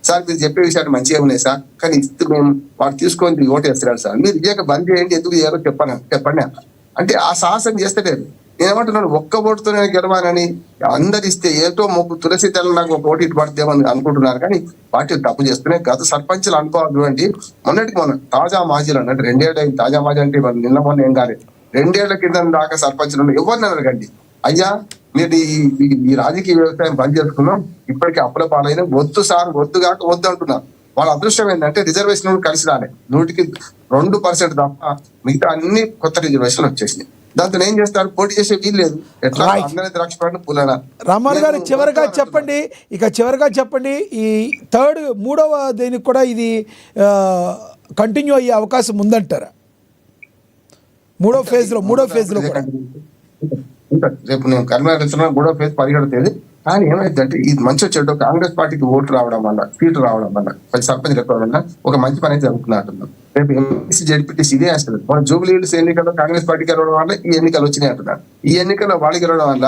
సార్ మీరు చెప్పే విషయాలు మంచిగా ఉన్నాయి సార్, కానీ మేము వాడు తీసుకొని ఓటేస్తున్నాడు సార్, మీరు ఇయ్యాక బంద్ చేయండి, ఎందుకు చేయాలో చెప్పండి అంటే ఆ సాహసం చేస్తలేదు. నేనేమంటున్నాను, ఒక్క ఓటుతోనే గెలవాలని అందరు ఇస్తే ఏదో మొక్కు తులసి తెల్ల నాకు ఒక ఓటు ఇటు పడితేమని అనుకుంటున్నారు. కానీ పార్టీలు తప్పు చేస్తున్నాయి. గత సర్పంచులు అనుకోవాలి చూడండి, మొన్న తాజా మాజీలు అన్నట్టు 2 ఏళ్ళు అయింది. తాజా మాజీ అంటే నిన్న మొన్న ఏం కాలేదు, 2 ఏళ్ల కింద దాకా సర్పంచులు ఎవరిని అడగండి, అయ్యా మీరు ఈ రాజకీయ వ్యవసాయం బంద్ చేసుకున్నాం, ఇప్పటికీ అప్పుల పాలైన వద్దు సార్, వద్దు కాక వద్దు అంటున్నారు. వాళ్ళ అదృష్టం ఏంటంటే రిజర్వేషన్ కలిసి రాలే, 100% తప్ప మిగతా అన్ని కొత్త రిజర్వేషన్లు వచ్చేసినాయి. దాంతో ఏం చేస్తారు, పోటీ చేసే వీలు లేదు. ఎట్లా అందరి ద్రాక్ష పడిన పూలనా. రామారావు గారు చివరిగా చెప్పండి, ఈ 3వ దేనికి కూడా ఇది కంటిన్యూ అయ్యే అవకాశం ఉందంటారా? 3వ ఫేజ్ లో కూడా రేపు నేను కరీంనగర్ వెళ్తున్నాను, 3వ ఫేజ్ 17వ తేదీ. కానీ ఏమైందంటే ఇది మంచి వచ్చేటో కాంగ్రెస్ పార్టీకి ఓట్లు రావడం వల్ల, సీట్లు రావడం వల్ల, సర్పంచ్ ఎక్కడం వల్ల ఒక మంచి పని అయితే జరుగుతున్నట్టు. రేపు ఎంపీసీ జడ్పీటీసీ ఇదే వేస్తారు. మన జూబ్లీ హిల్స్ ఎన్నికల్లో కాంగ్రెస్ పార్టీ గెలవడం వల్ల ఈ ఎన్నికలు వచ్చినాయి అంటున్నారు. ఈ ఎన్నికల్లో వాళ్ళు గెలవడం వల్ల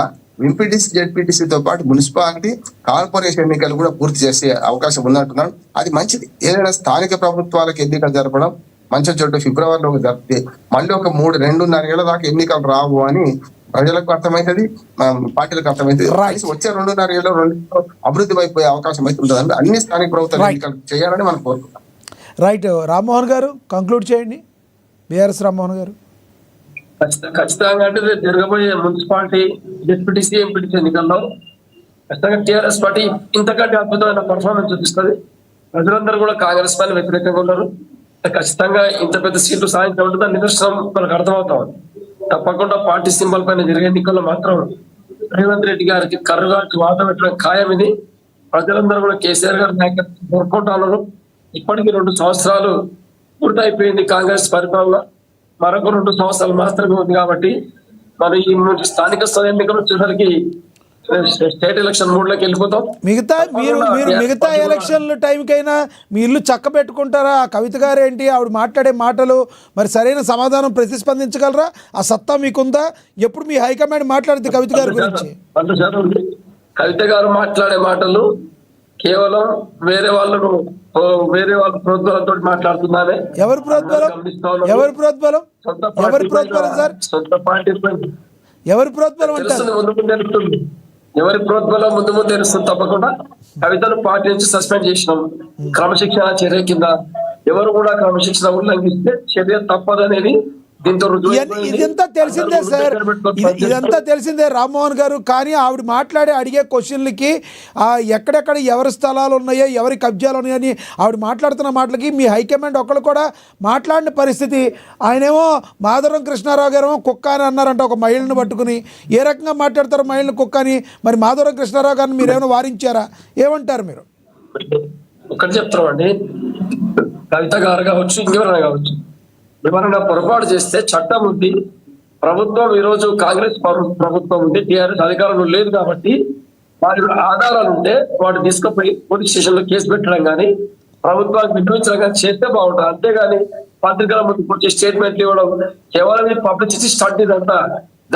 ఎంపీటీసీ జడ్పీటీసీతో పాటు మున్సిపాలిటీ కార్పొరేషన్ ఎన్నికలు కూడా పూర్తి చేసే అవకాశం ఉందంటున్నాను. అది మంచిది. ఏదైనా స్థానిక ప్రభుత్వాలకు ఎన్నికలు జరపడం మంచి చోటు ఫిబ్రవరిలో జరిపితే మళ్ళీ ఒక 2.5 ఏళ్ల దాకా ఎన్నికలు రావు అని ప్రజలకు అర్థమవుతుంది, పార్టీలకు అర్థమవుతుంది. వచ్చే 2.5 ఏళ్ళు అభివృద్ధి అయిపోయే అవకాశం అయితే ఉంటుంది. అన్ని స్థానిక ప్రభుత్వాలు ఎన్నికలు చేయాలని మనం కోరుకుంటాం. రైట్. రామ్మోహన్ గారు కంక్లూడ్ చేయండి. బీఆర్ఎస్ రామ్మోహన్ గారు. ఖచ్చితంగా అంటే జరగబోయే మున్సిపాలిటీ డిప్యూటీసీ ఎంపీటీసీ ఎన్నికల్లో ఖచ్చితంగా టీఆర్ఎస్ పార్టీ ఇంతకంటే అద్భుతమైన పర్ఫార్మెన్స్ చూపిస్తుంది. ప్రజలందరూ కూడా కాంగ్రెస్ పైన వ్యతిరేకంగా ఉన్నారు. ఖచ్చితంగా ఇంత పెద్ద సీట్లు సాధించడం ఉంటుంది. దాని నిదర్శనం మనకు అర్థమవుతాం. తప్పకుండా పార్టీ సింబల్ పైన జరిగే ఎన్నికల్లో మాత్రం రేవంత్ రెడ్డి గారికి కర్రుగారికి వాత పెట్టడం ఖాయం. ఇది ప్రజలందరూ కూడా కేసీఆర్ గారి నాయకత్వం కోరుకుంటున్నారు. ఇప్పటికీ 2 సంవత్సరాలు పూర్తయిపోయింది కాంగ్రెస్ పరిపాలన. మరొక 2 సంవత్సరాలు మాత్రమే ఉంది. కాబట్టి మరి ఈ స్థానిక ఎన్నికలు వచ్చేసరికి స్టేట్ ఎలక్షన్ మూడ్లోకి వెళ్ళిపోతాం. మిగతా ఎలక్షన్ల టైంకైనా మీ ఇల్లు చక్క పెట్టుకుంటారా? ఆ కవిత గారు ఏంటి, ఆవిడ మాట్లాడే మాటలు మరి సరైన సమాధానం ప్రతిస్పందించగలరా? ఆ సత్తా మీకుందా? ఎప్పుడు మీ హైకమాండ్ మాట్లాడుతుంది కవిత గారి గురించి? కవిత గారు మాట్లాడే మాటలు కేవలం వేరే వాళ్ళ ప్రోద్బలంతో మాట్లాడుతున్నారే. ఎవరి ప్రోద్బలం సార్? సొంత పార్టీ ఎవరి ప్రోద్బలం అంటారు? ఎవరి ప్రోద్బలం ముందు తెలుస్తుంది. తప్పకుండా కవితను పార్టీ నుంచి సస్పెండ్ చేసినాం క్రమశిక్షణ చర్య కింద. ఎవరు కూడా క్రమశిక్షణ ఉల్లంఘిస్తే చర్య తప్పదనేది దీంతో ఇదంతా తెలిసిందే సార్, ఇదంతా తెలిసిందే రామ్మోహన్ గారు. కానీ ఆవిడ అడిగే క్వశ్చన్లకి ఎక్కడెక్కడ ఎవరి స్థలాలు ఉన్నాయో, ఎవరి కబ్జాలు ఉన్నాయని ఆవిడ మాట్లాడుతున్న మాటలకి మీ హైకమాండ్ ఒకళ్ళు కూడా మాట్లాడిన పరిస్థితి. ఆయనేమో మాధవరం కృష్ణారావు గారు కుక్క అని అన్నారంట ఒక మహిళను పట్టుకుని. ఏ రకంగా మాట్లాడతారు మహిళను కుక్క అని? మరి మాధవరం కృష్ణారావు గారిని మీరేమైనా వారించారా? ఏమంటారు మీరు? ఒకటి చెప్తామండి, కవిత గారు కావచ్చు, ఇంకెవరైనా కావచ్చు, ఎవరైనా పొరపాటు చేస్తే చట్టం ఉంది, ప్రభుత్వం ఈరోజు కాంగ్రెస్ ప్రభుత్వం ఉంది, టీఆర్ఎస్ అధికారంలో లేదు. కాబట్టి వారి ఆధారాలు ఉంటే వాటిని తీసుకుపోయి పోలీస్ స్టేషన్ లో కేసు పెట్టడం కానీ ప్రభుత్వానికి వినిపించడం కానీ చేస్తే బాగుంటుంది. అంతేగాని పత్రికల ముందుకు వచ్చి స్టేట్మెంట్లు ఇవ్వడం కేవలం పబ్లిసిటీ స్టంట్ ఇదంతా.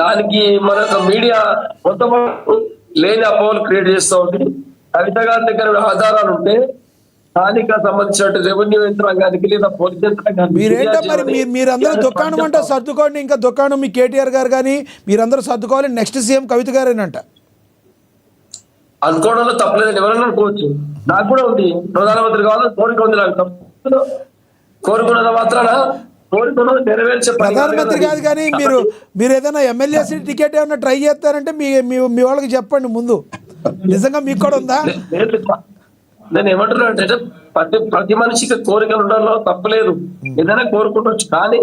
దానికి మన మీడియా మొత్తం లేని అపోహలు క్రియేట్ చేస్తూ ఉంది. కవిత గారి దగ్గర ఆధారాలు ఉంటే స్థానిక సంబంధించిన రెవెన్యూ యంత్రాంగానికి లేదా పోలీస్ యంత్రాంగానికి మీరందరూ దుకాణం అంటే సర్దుకోండి. ఇంకా దుకాణం మీ కేటీఆర్ గారు కానీ మీరందరూ సర్దుకోవాలి. నెక్స్ట్ సీఎం కవిత గారేనంట. అనుకోవడంలో తప్పలేదని ఎవరైనా అనుకోవచ్చు. నాకు కూడా ఉంది, ప్రధానమంత్రి కావాలి కోరిక ఉంది. నాకు తప్ప కోరుకున్నది మాత్రాన కోరికను నెరవేర్చే ప్రధానమంత్రి కాదు. కానీ మీరు ఏదైనా ఎమ్మెల్యే సీట్ టికెట్ ఏమైనా ట్రై చేస్తారంటే మీ వాళ్ళకి చెప్పండి ముందు. నిజంగా మీకు కూడా ఉందా? నేను ఏమంటున్నా అంటే ప్రతి మనిషికి కోరికలు ఉండడంలో తప్పలేదు. ఏదైనా కోరుకుంటవచ్చు. కానీ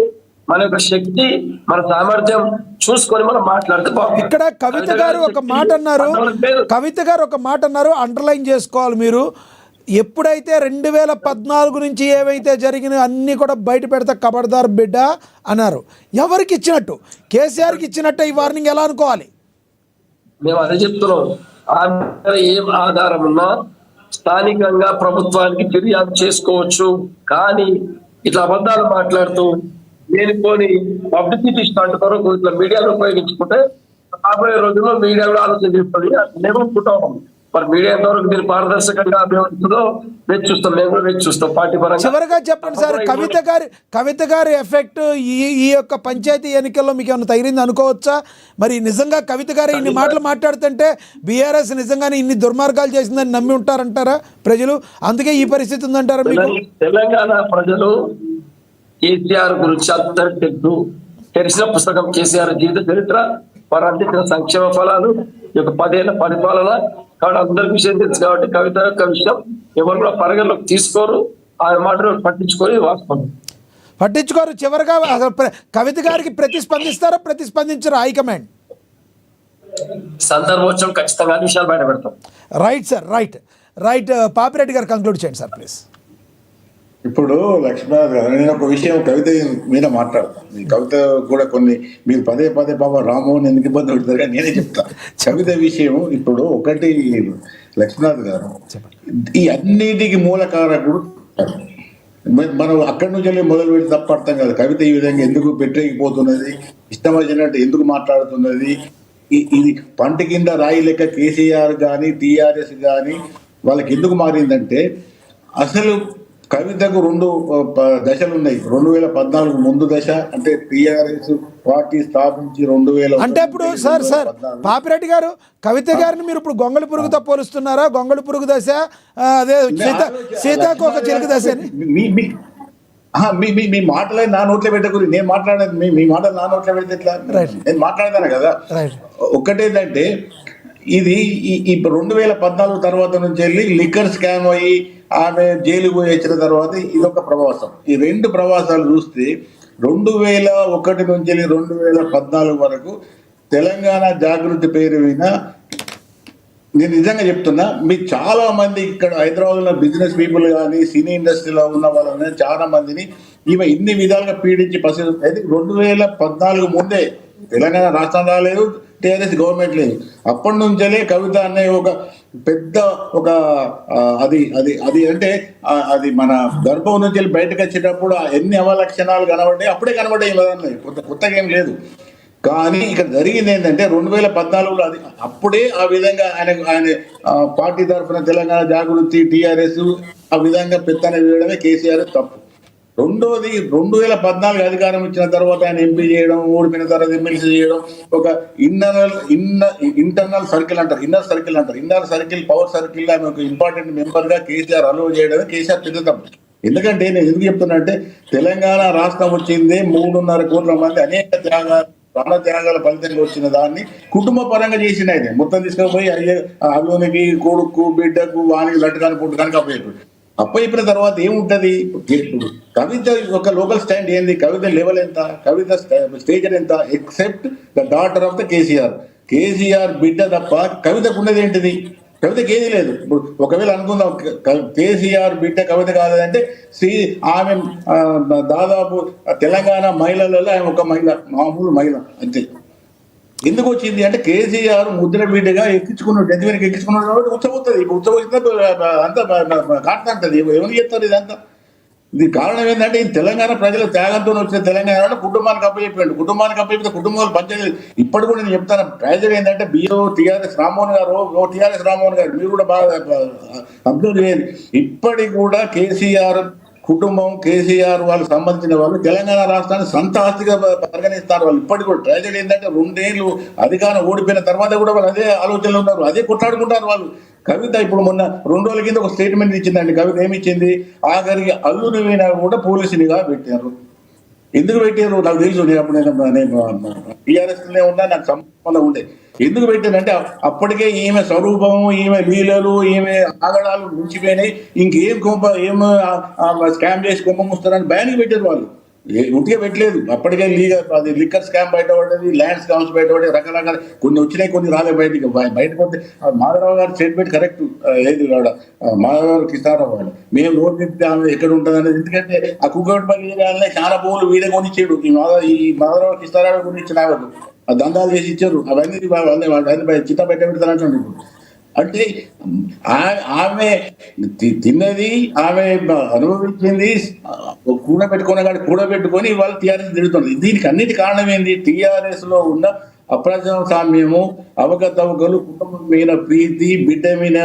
మన యొక్క శక్తి, మన సామర్థ్యం చూసుకొని మనం మాట్లాడితే బాగుంది. ఇక్కడ కవిత గారు ఒక మాట అన్నారు, అండర్లైన్ చేసుకోవాలి మీరు. ఎప్పుడైతే 2014 నుంచి ఏవైతే జరిగిన అన్నీ కూడా బయట పెడతా ఖబర్దార్ బిడ్డ అన్నారు. ఎవరికి ఇచ్చినట్టు? కేసీఆర్కి ఇచ్చినట్టు ఈ వార్నింగ్ ఎలా అనుకోవాలి? మేము అదే చెప్తున్నాం. ఏం ఆధారం ఉన్నా స్థానికంగా ప్రభుత్వానికి ఫిర్యాదు చేసుకోవచ్చు. కానీ ఇట్లా అబద్ధాలు మాట్లాడుతూ లేనిపోని పబ్లిసిటీ స్టాంట్ కొరకు ఇట్లా మీడియాలో ఉపయోగించుకుంటే రాబోయే రోజుల్లో మీడియా కూడా ఆలోచన చేస్తుంది. మేమనుకుంటాం మరి మీడియా ఎంతవరకు మీరు పారదర్శకంగా అభివృద్ధిలో వేచి చూస్తాం. మేము కూడా వేచి చూస్తాం పార్టీ పరంగా. చివరిగా చెప్పండి సార్, కవిత గారి ఎఫెక్ట్ ఈ యొక్క పంచాయతీ ఎన్నికల్లో మీకు ఏమైనా తగిలింది అనుకోవచ్చా? మరి నిజంగా కవిత గారు ఇన్ని మాటలు మాట్లాడుతుంటే బీఆర్ఎస్ నిజంగానే ఇన్ని దుర్మార్గాలు చేసిందని నమ్మి ఉంటారంటారా ప్రజలు? అందుకే ఈ పరిస్థితి ఉందంటారా మీకు? తెలంగాణ ప్రజలు కేసీఆర్ గురించి అందరికి తెలుసు. తెలిసిన పుస్తకం కేసీఆర్ జీవిత చరిత్ర, వారు అందించిన సంక్షేమ ఫలాలు, ఈ యొక్క 10 ఏళ్ల పరిపాలన. కాబట్టి అందరికి విషయం తెలుసు. కాబట్టి కవిత యొక్క విషయం ఎవరు కూడా పరిగణలోకి తీసుకోరు. ఆ మాటలు పట్టించుకోరు. చివరిగా కవిత గారికి ప్రతిస్పందించారా హైకమాండ్? సందర్భోత్సవం ఖచ్చితంగా విషయాలు బయట పెడతాం. Right sir, right. పాపిరెడ్డి గారు కంక్లూడ్ చేయండి సార్ ప్లీజ్. ఇప్పుడు లక్ష్మీనాథ్ గారు, నేను ఒక విషయం కవిత మీద మాట్లాడతాను. ఈ కవిత కూడా కొన్ని మీరు పదే బాబా రామ్మోహన్ ఎందుకు ఇబ్బంది పడుతుంది కానీ నేనే చెప్తాను. కవిత విషయం ఇప్పుడు ఒకటి లక్ష్మీనాథ్ గారు, ఈ అన్నిటికీ మూలకారకుడు మనం అక్కడి నుంచి వెళ్ళి మొదలు పెట్టి తప్ప అర్థం కాదు. కవిత ఈ విధంగా ఎందుకు పెట్టేకపోతున్నది, ఇష్టం వచ్చినట్టు ఎందుకు మాట్లాడుతున్నది, ఇది పంట కింద రాయి లెక్క కేసీఆర్ కానీ టీఆర్ఎస్ కానీ వాళ్ళకి ఎందుకు మారిందంటే, అసలు కవితకు రెండు దశలు ఉన్నాయి. 2014 ముందు దశ అంటే టీఆర్ఎస్ పార్టీ స్థాపించి 2000 అంటే ఇప్పుడు సార్ పాపిరెడ్డి గారు కవిత గారిని మీరు ఇప్పుడు గొంగళి పురుగుతో పోలుస్తున్నారా? గొంగళి పురుగు దశ, అదే సీతాకు ఒక చిలుక దశ అని మీ మాటలే నా నోట్లో పెట్టకూరి. నేను మాట్లాడేది మీ మాటలు నా నోట్లో పెడితే ఎట్లా? నేను మాట్లాడతాను కదా. ఒక్కటేంటంటే ఇది ఈ 2014 తర్వాత నుంచి వెళ్ళి లిక్కర్ స్కామ్ అయ్యి ఆమె జైలుకు పోయి వచ్చిన తర్వాత ఇది ఒక ప్రవాసం. ఈ రెండు ప్రవాసాలు చూస్తే 2001 నుంచి వెళ్ళి 2014 వరకు తెలంగాణ జాగృతి పేరు మీద, నేను నిజంగా చెప్తున్నా, మీకు చాలా మంది ఇక్కడ హైదరాబాద్లో బిజినెస్ పీపుల్ కానీ సినీ ఇండస్ట్రీలో ఉన్న వాళ్ళని చాలా మందిని ఈమె ఇన్ని విధాలుగా పీడించి అయితే 2014 ముందే తెలంగాణ రాష్ట్రం రాలేదు, టీఆర్ఎస్ గవర్నమెంట్ లేదు. అప్పటి నుంచే కవిత అనే ఒక పెద్ద ఒక అది అది అది అంటే అది మన గర్భం నుంచి వెళ్ళి బయటకు వచ్చేటప్పుడు ఎన్ని అవలక్షణాలు కనబడ్డాయి అప్పుడే కనబడ్డాయి. కొత్తగా ఏం లేదు. కానీ ఇక్కడ జరిగింది ఏంటంటే 2014లో అది అప్పుడే ఆ విధంగా ఆయన పార్టీ తరఫున తెలంగాణ జాగృతి టీఆర్ఎస్ ఆ విధంగా పెత్తన వేయడమే కేసీఆర్ తప్పు. రెండోది 2014 అధికారం ఇచ్చిన తర్వాత ఆయన ఎంపీ చేయడం, ఓడిపోయిన తర్వాత ఎమ్మెల్సీ చేయడం, ఒక ఇంటర్నల్ సర్కిల్ అంటారు, ఇన్నర్ సర్కిల్ పవర్ సర్కిల్ ఆమె ఒక ఇంపార్టెంట్ మెంబర్ గా కేసీఆర్ అలో చేయడమే కేసీఆర్ పెద్ద తప్పు. ఎందుకంటే నేను ఎందుకు చెప్తున్నా అంటే, తెలంగాణ రాష్ట్రం వచ్చింది 3.5 కోట్ల మంది అనేక త్యాగాలు ప్రాణ త్యాగాల ఫలితంగా వచ్చిన దాన్ని కుటుంబ పరంగా చేసిన ఆయన మొత్తం తీసుకుపోయి అల్లునికి కొడుకు బిడ్డకు వానికి లట్టుకాని పుట్టుకానికి అప్పయిపోయిన తర్వాత ఏముంటది? కవిత ఒక లోకల్ స్టాండ్ ఏంది? కవిత లెవెల్ ఎంత? కవిత స్టేజర్ ఎంత? Except the daughter of the KCR బిడ్డ తప్ప కవితకు ఉన్నది ఏంటిది? కవితకి ఏది లేదు. ఒకవేళ అనుకుందాం కేసీఆర్ బిడ్డ కవిత కాదంటే ఆమె దాదాపు తెలంగాణ మహిళలలో ఆమె ఒక మహిళ, మామూలు మహిళ అంతే. ఎందుకు వచ్చింది అంటే కేసీఆర్ ముద్ర బిడ్డగా ఎక్కించుకున్నాడు, ఎంత వరకు ఎక్కించుకున్నాడు కాబట్టి ఉచ్చబోతుంది. ఇప్పుడు ఉచ్చబోతుంది అంతా కాటుతంటది. ఎవరు చెప్తారు ఇదంతా? ఇది కారణం ఏంటంటే ఈ తెలంగాణ ప్రజల త్యాగంతో వచ్చిన తెలంగాణ కుటుంబానికి అప్పచెప్పాడు. కుటుంబానికి అప్పచెప్పితే కుటుంబాలు పంచాయతీ. ఇప్పుడు కూడా నేను చెప్తాను, ట్రాజడీ ఏంటంటే టీఆర్ఎస్ రామ్మోహన్ గారు మీరు కూడా బాగా అబ్జర్వ్ చేయండి. ఇప్పటికి కూడా కేసీఆర్ కుటుంబం, కేసీఆర్ వాళ్ళకి సంబంధించిన వాళ్ళు తెలంగాణ రాష్ట్రాన్ని సొంత ఆస్తిగా పరిగణిస్తారు. వాళ్ళు ఇప్పటికి కూడా ట్రాజడీ ఏంటంటే 2 ఏళ్ళు అధికారం ఓడిపోయిన తర్వాత కూడా వాళ్ళు అదే ఆలోచనలు ఉన్నారు, అదే కొట్లాడుకుంటారు వాళ్ళు. కవిత ఇప్పుడు మొన్న 2 రోజుల కింద ఒక స్టేట్మెంట్ ఇచ్చిందండి. కవిత ఏమిచ్చింది? ఆఖరికి అల్లుని మీద కూడా పోలీసునిగా పెట్టారు. ఎందుకు పెట్టారు నాకు తెలుసు. నేను టీఆర్ఎస్లోనే ఉన్నా, నాకు సంబంధం ఉండే. ఎందుకు పెట్టారంటే అప్పటికే ఈమె స్వరూపం, ఈమె లీలలు, ఈమె ఆగడాలు మించిపోయినాయి. ఇంకేం ఏం స్కామ్ చేసి కుంభం వస్తారని బ్యాన్ పెట్టారు వాళ్ళు. ఉట్టిగా పెట్టలేదు. అప్పటికే అది లిక్కర్ స్కామ్ బయటపడ్డది, ల్యాండ్ స్కామ్స్ బయటపడ్డాయి, రకరకాల కొన్ని వచ్చినాయి, కొన్ని రాలే బయటకు. బయటపడితే మాధవరావు గారు స్టేట్మెంట్ కరెక్ట్. ఏది కూడా మాధవరావు కృష్ణారావు గారు మేము రోడ్ తిప్పితే ఆమె ఎక్కడ ఉంటుంది అనేది. ఎందుకంటే ఆ కుక్కట్పల్లి చాలా భూములు వీడే కొనిచ్చాడు. ఈ మాధవరావు కృష్ణారావు కొనిచ్చిన ఆమెకు ఆ దందాలు చేసి ఇచ్చారు. అవన్నీ చిత్త బయట పెడతారంటే అంటే ఆమె తిన్నది, ఆమె అనుభవించింది, కూడబెట్టుకొని వాళ్ళు టీఆర్ఎస్ తిడుతుంది. దీనికి అన్నిటి కారణం ఏంది? టీఆర్ఎస్ లో ఉన్న అప్రజాస్వామ్యము, అవకతవకలు, కుటుంబం మీద ప్రీతి, బిడ్డ మీద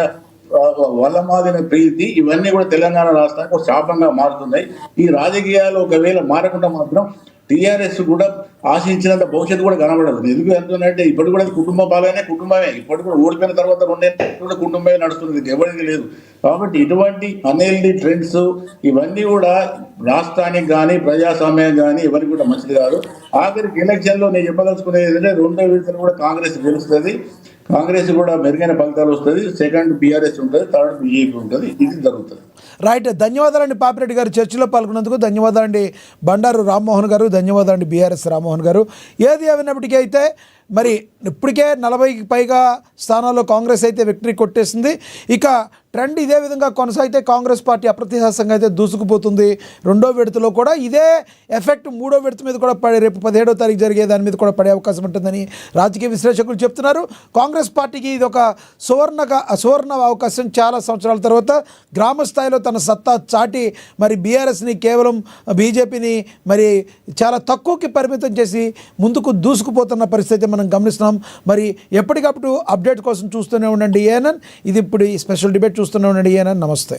వల్లమాదిన ప్రీతి, ఇవన్నీ కూడా తెలంగాణ రాష్ట్రానికి ఒక శాపంగా మారుతున్నాయి. ఈ రాజకీయాలు ఒకవేళ మారకుండా మాత్రం టీఆర్ఎస్ కూడా ఆశించినంత భవిష్యత్తు కూడా కనబడదు. ఎందుకు అంటున్నట్టే ఇప్పటి కూడా కుటుంబ పాలనే కుటుంబమే. ఇప్పటి కూడా ఓడిపోయిన తర్వాత 2 ఏళ్ళు కూడా కుటుంబమే నడుస్తుంది, ఎవరికి లేదు. కాబట్టి ఇటువంటి అన్హెల్దీ ట్రెండ్స్ ఇవన్నీ కూడా రాష్ట్రానికి కానీ ప్రజాస్వామ్యానికి కానీ ఎవరికి కూడా మంచిది కాదు. ఆఖరికి ఎలక్షన్లో నేను చెప్పదలుచుకునేది ఏంటంటే 2వ విడతలు కూడా కాంగ్రెస్ గెలుస్తుంది. కాంగ్రెస్ కూడా మెరుగైన ఫలితాలు వస్తుంది. సెకండ్ బీఆర్ఎస్ ఉంటుంది, థర్డ్ బీజేపీ ఉంటుంది. ఇది జరుగుతుంది. రైట్. ధన్యవాదాలండి పాపిరెడ్డి గారు, చర్చలో పాల్గొన్నందుకు ధన్యవాదాలండి. బండారు రామ్మోహన్ గారు ధన్యవాదాలండి, బీఆర్ఎస్ రామ్మోహన్ గారు. ఏది ఏమైనప్పటికీ అయితే మరి ఇప్పటికే 40కి పైగా స్థానాల్లో కాంగ్రెస్ అయితే విక్టరీ కొట్టేసింది. ఇక ట్రెండ్ ఇదే విధంగా కొనసాగితే కాంగ్రెస్ పార్టీ అప్రతిహాసంగా అయితే దూసుకుపోతుంది. రెండో విడతలో కూడా ఇదే ఎఫెక్ట్ మూడో విడత మీద కూడా పడే, రేపు 17వ తారీఖు జరిగే దాని మీద కూడా పడే అవకాశం ఉంటుందని రాజకీయ విశ్లేషకులు చెప్తున్నారు. కాంగ్రెస్ పార్టీకి ఇది ఒక సువర్ణ అవకాశం. చాలా సంవత్సరాల తర్వాత గ్రామ స్థాయిలో తన సత్తా చాటి మరి బీఆర్ఎస్ని కేవలం బీజేపీని మరి చాలా తక్కువకి పరిమితం చేసి ముందుకు దూసుకుపోతున్న పరిస్థితి మనం గమనిస్తున్నాం. మరి ఎప్పటికప్పుడు అప్డేట్ కోసం చూస్తూనే ఉండండి ఏఎన్ఎన్. ఇది ఇప్పుడు ఈ స్పెషల్ డిబేట్ చూస్తూనే ఉండండి ఏఎన్ఎన్. నమస్తే.